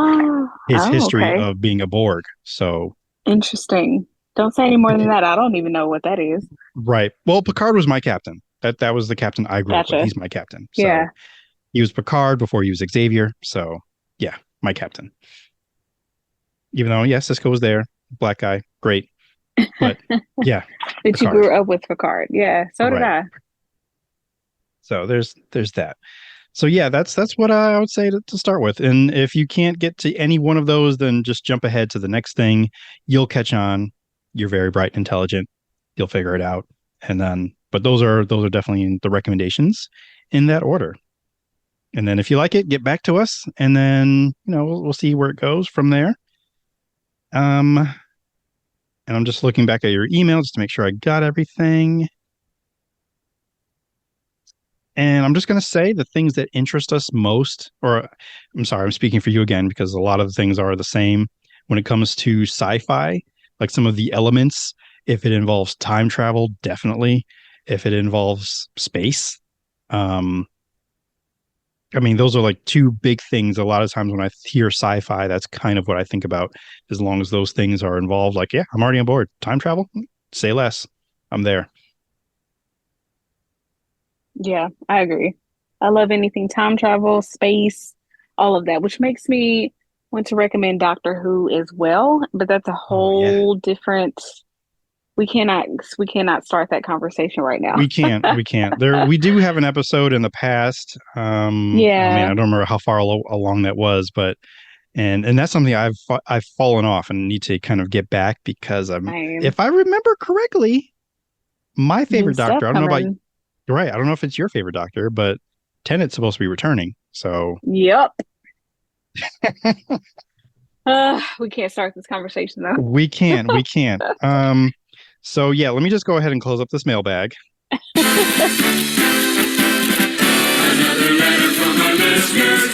his Oh, history okay. of being a Borg. So Interesting. Don't say any more than that. I don't even know what that is. right. Well, Picard was my captain. That was the captain I grew up with. Gotcha. He's my captain. So Yeah. he was Picard before he was Xavier. So yeah, my captain. Even though, yeah, Cisco was there, black guy, great. But yeah, That you Picard. grew up with Picard. Yeah, so did Right. I. So there's that. So yeah, that's what I would say to start with. And if you can't get to any one of those, then just jump ahead to the next thing. You'll catch on. You're very bright and intelligent. You'll figure it out. And then, but those are definitely the recommendations in that order. And then if you like it, get back to us, and then we'll see where it goes from there. And I'm just looking back at your email just to make sure I got everything. And I'm just going to say the things that interest us most, or I'm sorry, I'm speaking for you again, because a lot of the things are the same when it comes to sci-fi, like some of the elements. If it involves time travel, definitely. If it involves space, um, I mean, those are like two big things. A lot of times when I hear sci-fi, that's kind of what I think about. As long as those things are involved, like, yeah, I'm already on board. Time travel, say less. I'm there. Yeah, I agree. I love anything time travel, space, all of that, which makes me want to recommend Doctor Who as well. But that's a Oh yeah. whole different. We cannot we cannot start that conversation right now. We can't. We do have an episode in the past. Oh man, I Yeah, don't remember how far along that was, but and that's something I've fallen off and need to kind of get back, because same. if I remember correctly, My New favorite stuff doctor, I don't know about coming. you're right. I don't know if it's your favorite doctor, but Tennant's supposed to be returning. So Yep. We can't start this conversation though. we can't. So yeah, let me just go ahead and close up this mailbag. Another letter from our listeners.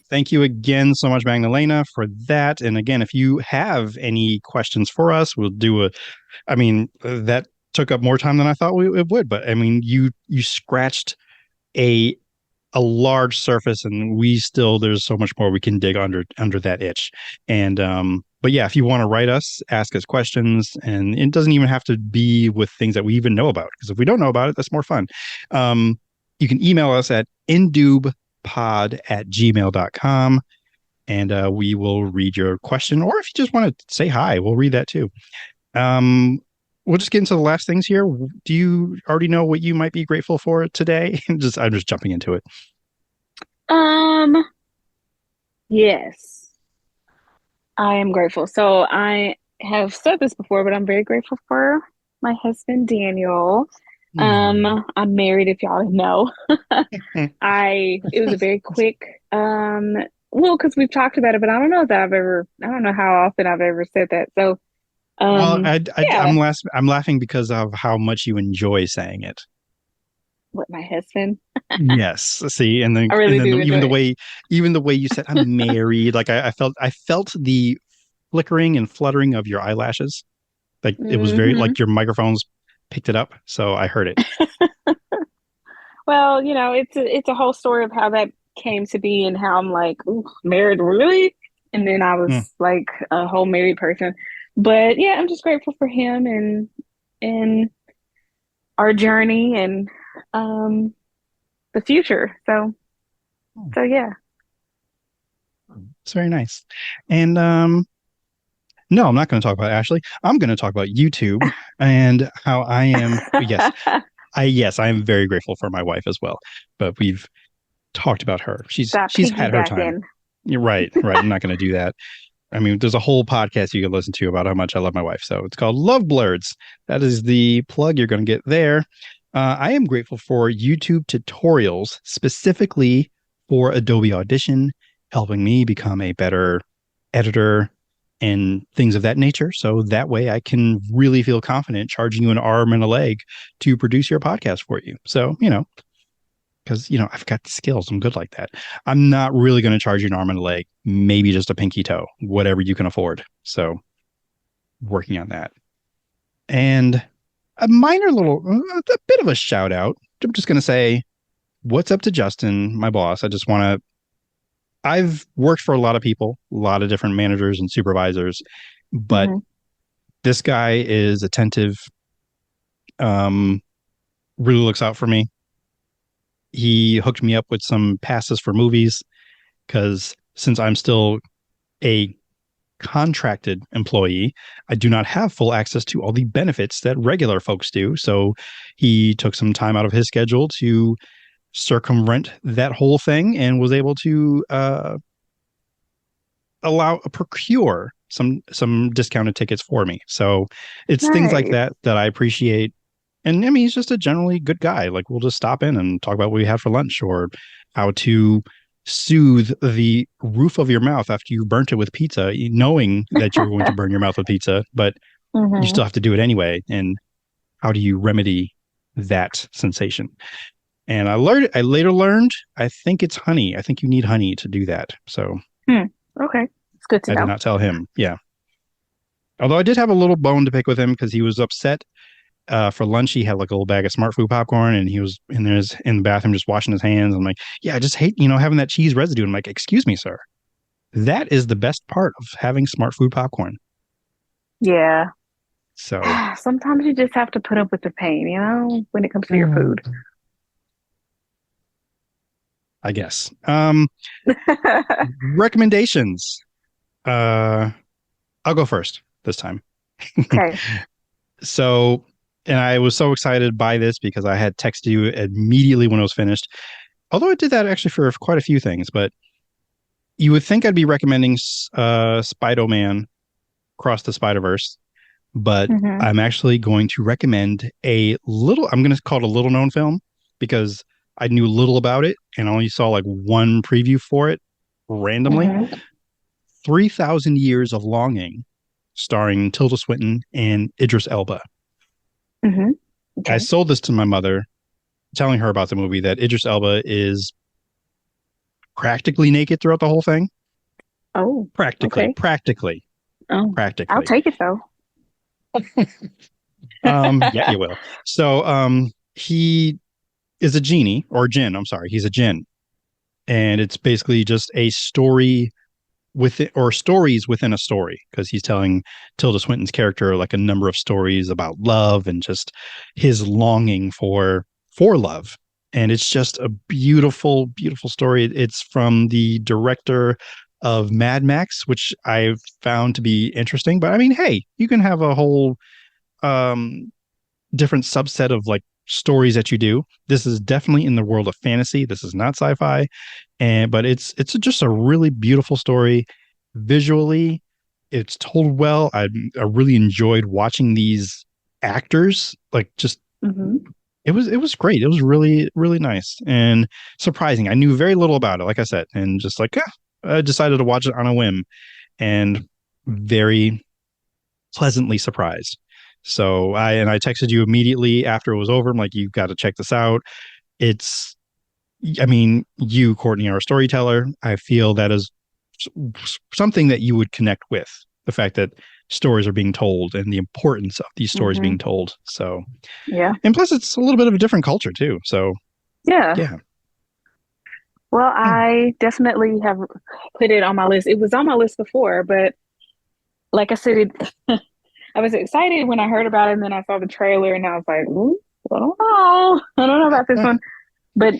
Thank you again so much, Magdalena, for that. And again, if you have any questions for us, we'll do that took up more time than I thought it would. But I mean, you scratched a large surface, and there's so much more we can dig under that itch. And but yeah, if you want to write us, ask us questions, and it doesn't even have to be with things that we even know about, because if we don't know about it, that's more fun. You can email us at indoobpod@gmail.com, and we will read your question, or if you just want to say hi, we'll read that too. We'll just get into the last things here. Do you already know what you might be grateful for today? I'm just jumping into it. Yes, I am grateful. So I have said this before, but I'm very grateful for my husband, Daniel. I'm married, if y'all didn't know. It was a very quick, because we've talked about it, but I don't know how often I've ever said that. So, well, yeah. I'm laughing because of how much you enjoy saying it. What, my husband? Yes. See, and then, I really do even enjoy the way you said I'm married, like I felt the flickering and fluttering of your eyelashes. Like it was very, like your microphones picked it up, so I heard it. Well, it's a whole story of how that came to be and how I'm like, ooh, married, really? And then I was like a whole married person. But yeah, I'm just grateful for him and our journey and the future. So yeah. It's very nice. And no, I'm not going to talk about Ashley. I'm going to talk about YouTube and how I am. Yes, I am very grateful for my wife as well. But we've talked about her. She's had her time. You're right. I'm not going to do that. I mean, there's a whole podcast you can listen to about how much I love my wife. So it's called Love Blurds. That is the plug you're going to get there. I am grateful for YouTube tutorials, specifically for Adobe Audition, helping me become a better editor and things of that nature. So that way I can really feel confident charging you an arm and a leg to produce your podcast for you. So, because, I've got the skills. I'm good like that. I'm not really going to charge you an arm and a leg, maybe just a pinky toe, whatever you can afford. So working on that. And a bit of a shout out. I'm just going to say, what's up to Justin, my boss. I've worked for a lot of people, a lot of different managers and supervisors, but this guy is attentive, really looks out for me. He hooked me up with some passes for movies because since I'm still a contracted employee, I do not have full access to all the benefits that regular folks do. So he took some time out of his schedule to circumvent that whole thing and was able to procure some discounted tickets for me. So it's things like that I appreciate. And I mean, he's just a generally good guy. Like, we'll just stop in and talk about what we had for lunch or how to soothe the roof of your mouth after you burnt it with pizza, knowing that you're going to burn your mouth with pizza, but you still have to do it anyway. And how do you remedy that sensation? And I later learned, I think it's honey. I think you need honey to do that. So, okay. It's good to know. I did not tell him. Yeah. Although I did have a little bone to pick with him because he was upset. For lunch, he had like a little bag of Smart Food popcorn, and he was in the bathroom just washing his hands. I'm like, yeah, I just hate, having that cheese residue. I'm like, excuse me, sir. That is the best part of having Smart Food popcorn. Yeah. So sometimes you just have to put up with the pain, when it comes to your food. I guess. Recommendations. I'll go first this time. Okay. So, and I was so excited by this because I had texted you immediately when it was finished. Although I did that actually for quite a few things, but you would think I'd be recommending Spider-Man Across the Spider-Verse, but Mm-hmm. I'm actually going to recommend I'm going to call it a little known film because I knew little about it and only saw like one preview for it randomly. Mm-hmm. 3,000 Years of Longing, starring Tilda Swinton and Idris Elba. Mm-hmm. I Okay. sold this to my mother, telling her about the movie, that Idris Elba is practically naked throughout the whole thing. Oh, Practically. oh, I'll take it though. Yeah, you will. So he is a genie, or jinn. I'm sorry, he's a jinn, and it's basically just a story stories within a story, because he's telling Tilda Swinton's character like a number of stories about love and just his longing for love. And it's just a beautiful, beautiful story. It's from the director of Mad Max, which I've found to be interesting. But I mean, hey, you can have a whole different subset of like stories that you do. This is definitely in the world of fantasy. This is not sci-fi, but it's just a really beautiful story. Visually, it's told well. I really enjoyed watching these actors. Like, just Mm-hmm. it was great. It was really, really nice and surprising. I knew very little about it, like I said, and just like I decided to watch it on a whim, and very pleasantly surprised. So I texted you immediately after it was over. I'm like, you've got to check this out. I mean, you, Kortney, are a storyteller. I feel that is something that you would connect with, the fact that stories are being told and the importance of these stories Mm-hmm. being told. So, Yeah. and plus it's a little bit of a different culture too. So Yeah. Well, I definitely have put it on my list. It was on my list before, but like I said, I was excited when I heard about it, and then I saw the trailer, and I was like, ooh, I don't know. I don't know about this one. But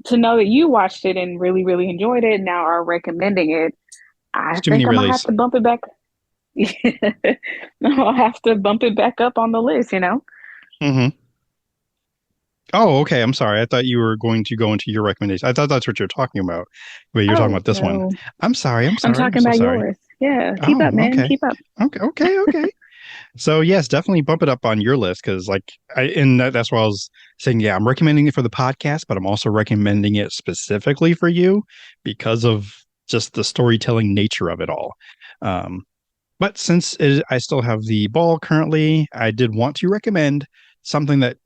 to know that you watched it and really, really enjoyed it, and now are recommending it, I It's too think many I'm gonna relays. have to bump it back. I'll have to bump it back up on the list, you know? Mm-hmm. Oh, okay. I'm sorry. I thought you were going to go into your recommendation. I thought that's what you're talking about, but you're talking Oh, about this one. no. I'm sorry. I'm I'm sorry. talking I'm so about sorry. yours. Yeah. Keep up, man. Okay. Keep up. Okay. So yes, definitely bump it up on your list, because like that's why I was saying, yeah, I'm recommending it for the podcast, but I'm also recommending it specifically for you because of just the storytelling nature of it all. But since I still have the ball currently, I did want to recommend something that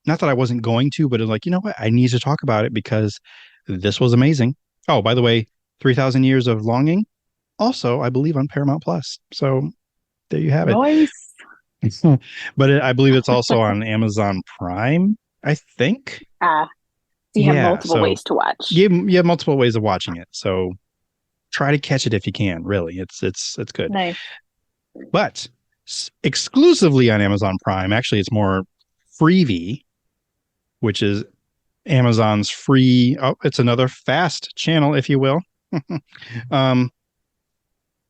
not that I wasn't going to, but like, you know what, I need to talk about it because this was amazing. Oh, by the way, 3,000 Years of Longing, also, I believe, on Paramount Plus. So there you have it. Nice. But I believe it's also on Amazon Prime, I think. So you have multiple so ways to watch. you have multiple ways of watching it. So try to catch it if you can. Really, it's good. Nice. But exclusively on Amazon Prime, actually, it's more Freevee, which is Amazon's free. Oh, it's another fast channel, if you will.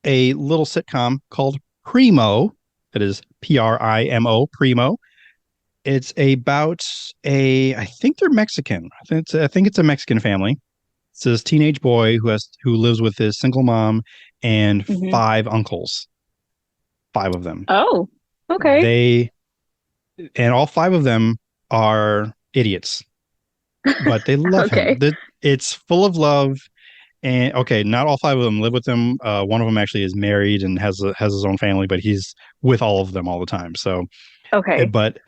A little sitcom called Primo. That is Primo. Primo. It's about I think they're Mexican. I think it's a Mexican family. It's this teenage boy who lives with his single mom and Mhm. 5 uncles. 5 of them. Oh, okay. And all 5 of them are idiots, but they love Okay. him. It's full of love. And okay, not all 5 of them live with him. One of them actually is married and has his own family, but he's with all of them all the time. So, Okay. but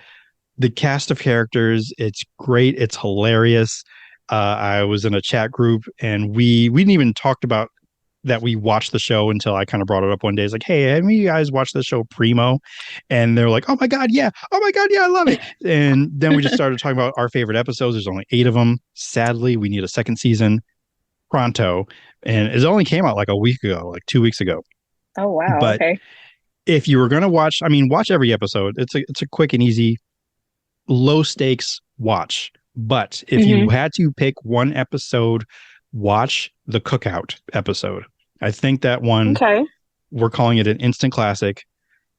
the cast of characters, it's great. It's hilarious. I was in a chat group and we didn't even talk about that we watched the show until I kind of brought it up one day. It's like, hey, have you guys watched the show Primo? And they're like, oh my God, yeah. Oh my God, yeah, I love it. And then we just started talking about our favorite episodes. There's only 8 of them. Sadly, we need a second season pronto. And it only came out like a week ago, like 2 weeks ago. Oh, wow. But Okay. if you were going to watch, I mean, watch every episode. It's a quick and easy, low stakes watch. But if you had to pick one episode, watch the Cookout episode. I think that one, we're calling it an instant classic.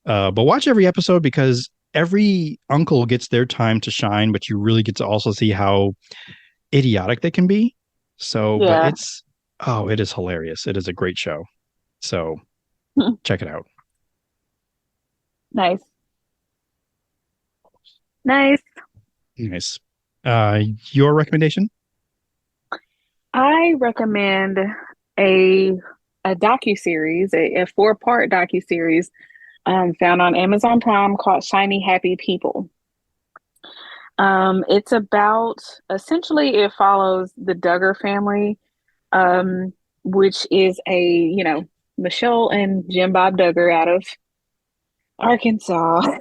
But watch every episode because every uncle gets their time to shine, but you really get to also see how idiotic they can be. So, but it is hilarious. It is a great show. So check it out. Nice. Nice. Nice. Your recommendation? I recommend a docu-series, a 4-part docu-series found on Amazon Prime called Shiny Happy People. It's about, essentially, it follows the Duggar family, which is Michelle and Jim Bob Duggar out of Arkansas,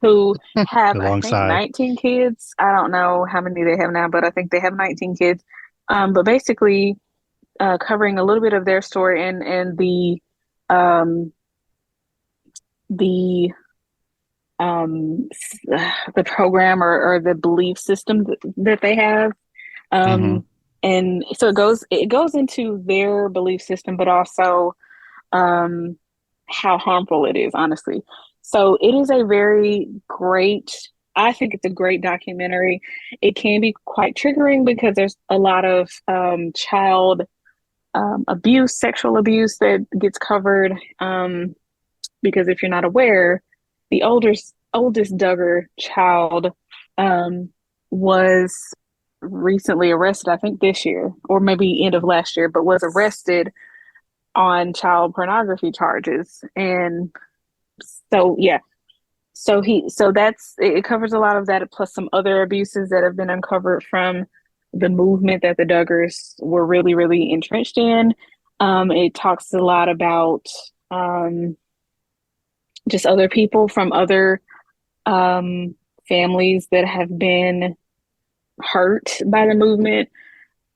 who have, I think, Alongside. 19 kids. I don't know how many they have now, but I think they have 19 kids. But basically, covering a little bit of their story and the program or the belief system that they have. And so it goes into their belief system, but also how harmful it is, honestly. So it is a very great, I think it's a great documentary. It can be quite triggering because there's a lot of child abuse, sexual abuse that gets covered. Because if you're not aware, the oldest Duggar child was recently arrested, I think this year, or maybe end of last year, but was arrested on child pornography charges. And so, yeah. So it covers a lot of that, plus some other abuses that have been uncovered from the movement that the Duggars were really, really entrenched in. It talks a lot about just other people from other families that have been hurt by the movement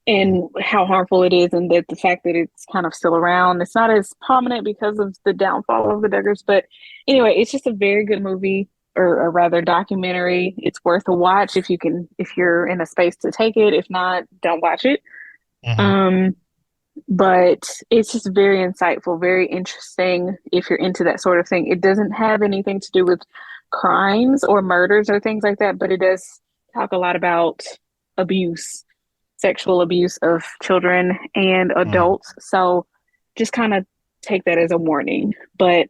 and how harmful it is, and that the fact that it's kind of still around. It's not as prominent because of the downfall of the Duggars, but anyway, it's just a very good movie, or rather documentary. It's worth a watch if you're in a space to take it. If not, don't watch it. But it's just very insightful, very interesting if you're into that sort of thing. It doesn't have anything to do with crimes or murders or things like that, but it does talk a lot about abuse, sexual abuse of children and adults. So just kind of take that as a warning. But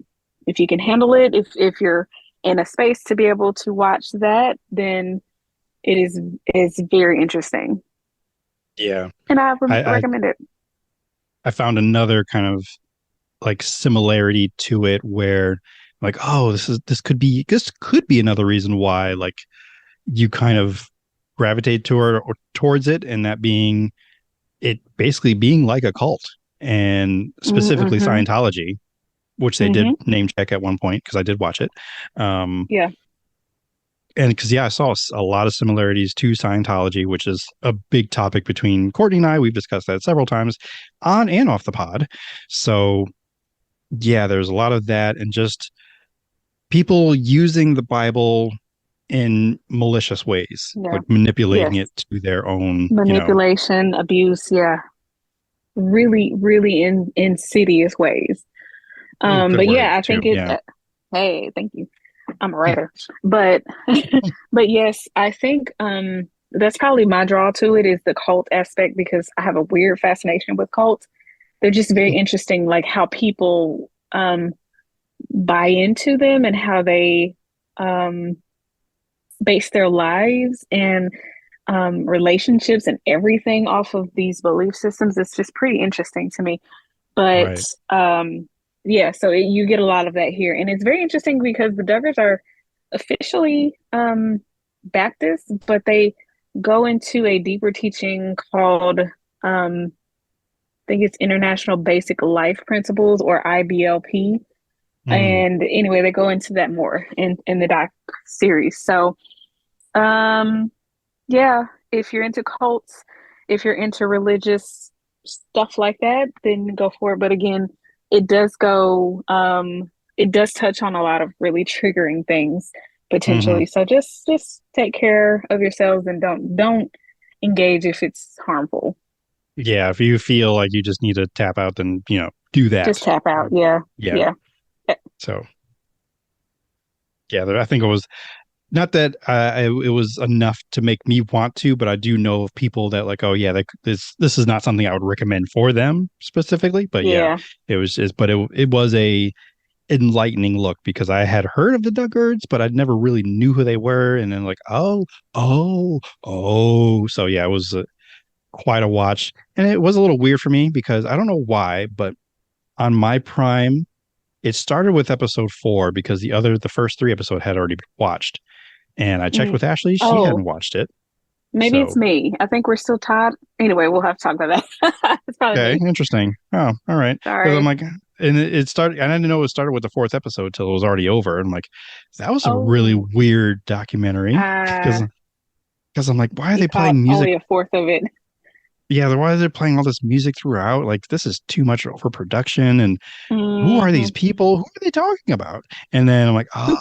if you can handle it, if you're in a space to be able to watch that, then it is very interesting. Yeah. And I recommend it. I found another kind of like similarity to it where like, oh, this could be another reason why like you kind of gravitate towards it, and that being it basically being like a cult, and specifically Scientology, which they did name check at one point because I did watch it. Yeah. And because, I saw a lot of similarities to Scientology, which is a big topic between Courtney and I. We've discussed that several times on and off the pod. So, yeah, there's a lot of that, and just people using the Bible in malicious ways, like manipulating it to their own manipulation, abuse. Yeah. Really, really insidious ways. But yeah, I think it's, hey, thank you. I'm a writer, but yes, I think that's probably my draw to it, is the cult aspect, because I have a weird fascination with cults. They're just very interesting, like how people buy into them and how they base their lives and relationships and everything off of these belief systems. It's just pretty interesting to me. But yeah, so you get a lot of that here. And it's very interesting because the Duggars are officially Baptist, but they go into a deeper teaching called, I think it's International Basic Life Principles, or IBLP. And anyway, they go into that more in the doc series. So, yeah, if you're into cults, if you're into religious stuff like that, then go for it. But again, it does touch on a lot of really triggering things potentially. So just take care of yourselves and don't engage if it's harmful. Yeah, if you feel like you just need to tap out, then do that. Just tap out. Yeah. So yeah, I think it was not that it was enough to make me want to, but I do know of people that like, oh yeah, this is not something I would recommend for them specifically. But yeah, it was just, but it was a enlightening look because I had heard of the Duggars, but I'd never really knew who they were. And then like, oh. So yeah, it was quite a watch. And it was a little weird for me because I don't know why, but on my Prime, it started with episode 4 because the first 3 episodes had already been watched. And I checked with Ashley. She hadn't watched it. Maybe it's me. I think we're still tied. Anyway, we'll have to talk about that. It's probably okay, me. Interesting. Oh, all right. Sorry. I'm like, and it started, and I didn't know it started with the 4th episode till it was already over. And I'm like, that was a really weird documentary. Because I'm like, why are they playing music? Only a fourth of it. Yeah, why are they playing all this music throughout? Like, this is too much overproduction. And who are these people? Who are they talking about? And then I'm like, oh.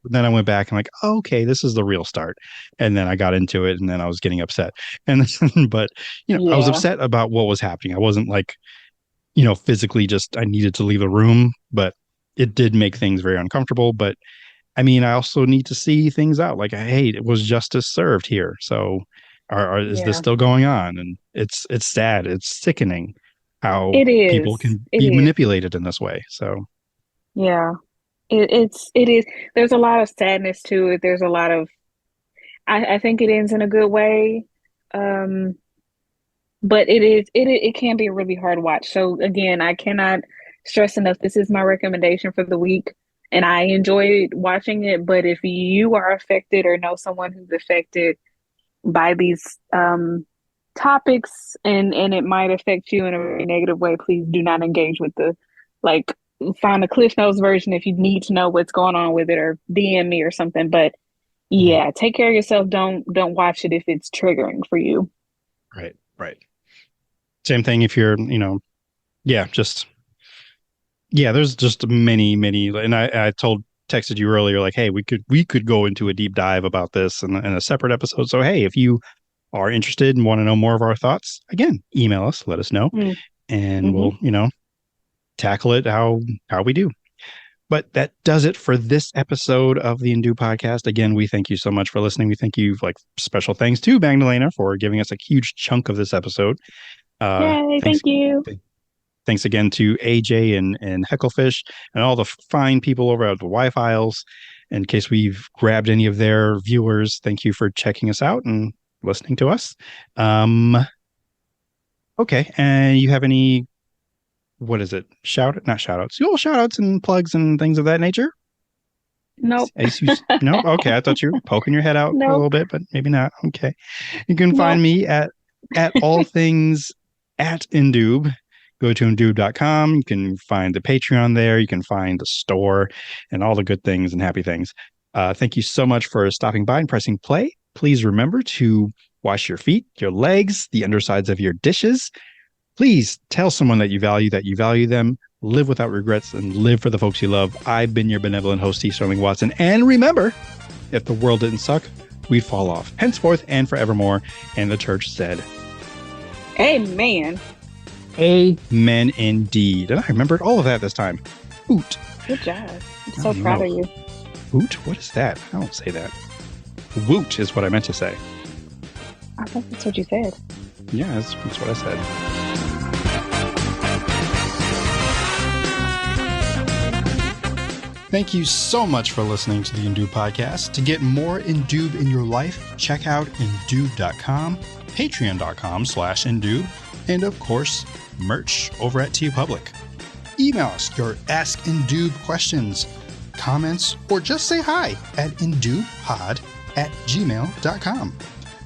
Then I went back and like, oh, okay, this is the real start. And then I got into it, and then I was getting upset. And but I was upset about what was happening. I wasn't like, physically just I needed to leave the room, but it did make things very uncomfortable. But I mean, I also need to see things out. Like, hey, it was justice served here. So, is this still going on? And it's sad. It's sickening how people can be manipulated in this way. So, yeah. It is. There's a lot of sadness to it. There's a lot of, I think it ends in a good way. But it can be a really hard watch. So again, I cannot stress enough, this is my recommendation for the week. And I enjoyed watching it. But if you are affected or know someone who's affected by these topics and it might affect you in a very negative way, please do not engage with find a Cliff Notes version if you need to know what's going on with it, or DM me or something. But yeah, take care of yourself. Don't watch it if it's triggering for you. Right. Same thing if you're, there's just many, and I texted you earlier, like, hey, we could go into a deep dive about this in a separate episode. So, hey, if you are interested and want to know more of our thoughts, again, email us, let us know, and we'll, tackle it how we do. But that does it for this episode of the Indoob podcast. Again, we thank you so much for listening. We thank you, special thanks to Magdalena for giving us a huge chunk of this episode. Yay, thank you. Thanks again to AJ and Hecklefish and all the fine people over at the Y-Files. In case we've grabbed any of their viewers, thank you for checking us out and listening to us. Okay, and you have any, what is it? Not shout outs. Shout outs and plugs and things of that nature? Nope. No? Okay. I thought you were poking your head out a little bit, but maybe not. Okay. You can find me at all things at Indoob. Go to indoob.com. You can find the Patreon there. You can find the store and all the good things and happy things. Thank you so much for stopping by and pressing play. Please remember to wash your feet, your legs, the undersides of your dishes. Please tell someone that you value them, live without regrets, and live for the folks you love. I've been your benevolent host, T. Sterling Watson. And remember, if the world didn't suck, we'd fall off henceforth and forevermore. And the church said, Amen. Amen indeed. And I remembered all of that this time. Oot. Good job. I'm so proud of you. Oot? What is that? I don't say that. Woot is what I meant to say. I thought that's what you said. Yeah, that's what I said. Thank you so much for listening to the Indoob podcast. To get more Indoob in your life, check out indoob.com, patreon.com/Indoob, and of course, merch over at TeePublic. Email us your Ask Indoob questions, comments, or just say hi at indoobpod@gmail.com.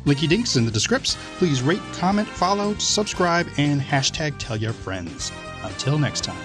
Linky dinks in the descripts. Please rate, comment, follow, subscribe, and hashtag tell your friends. Until next time.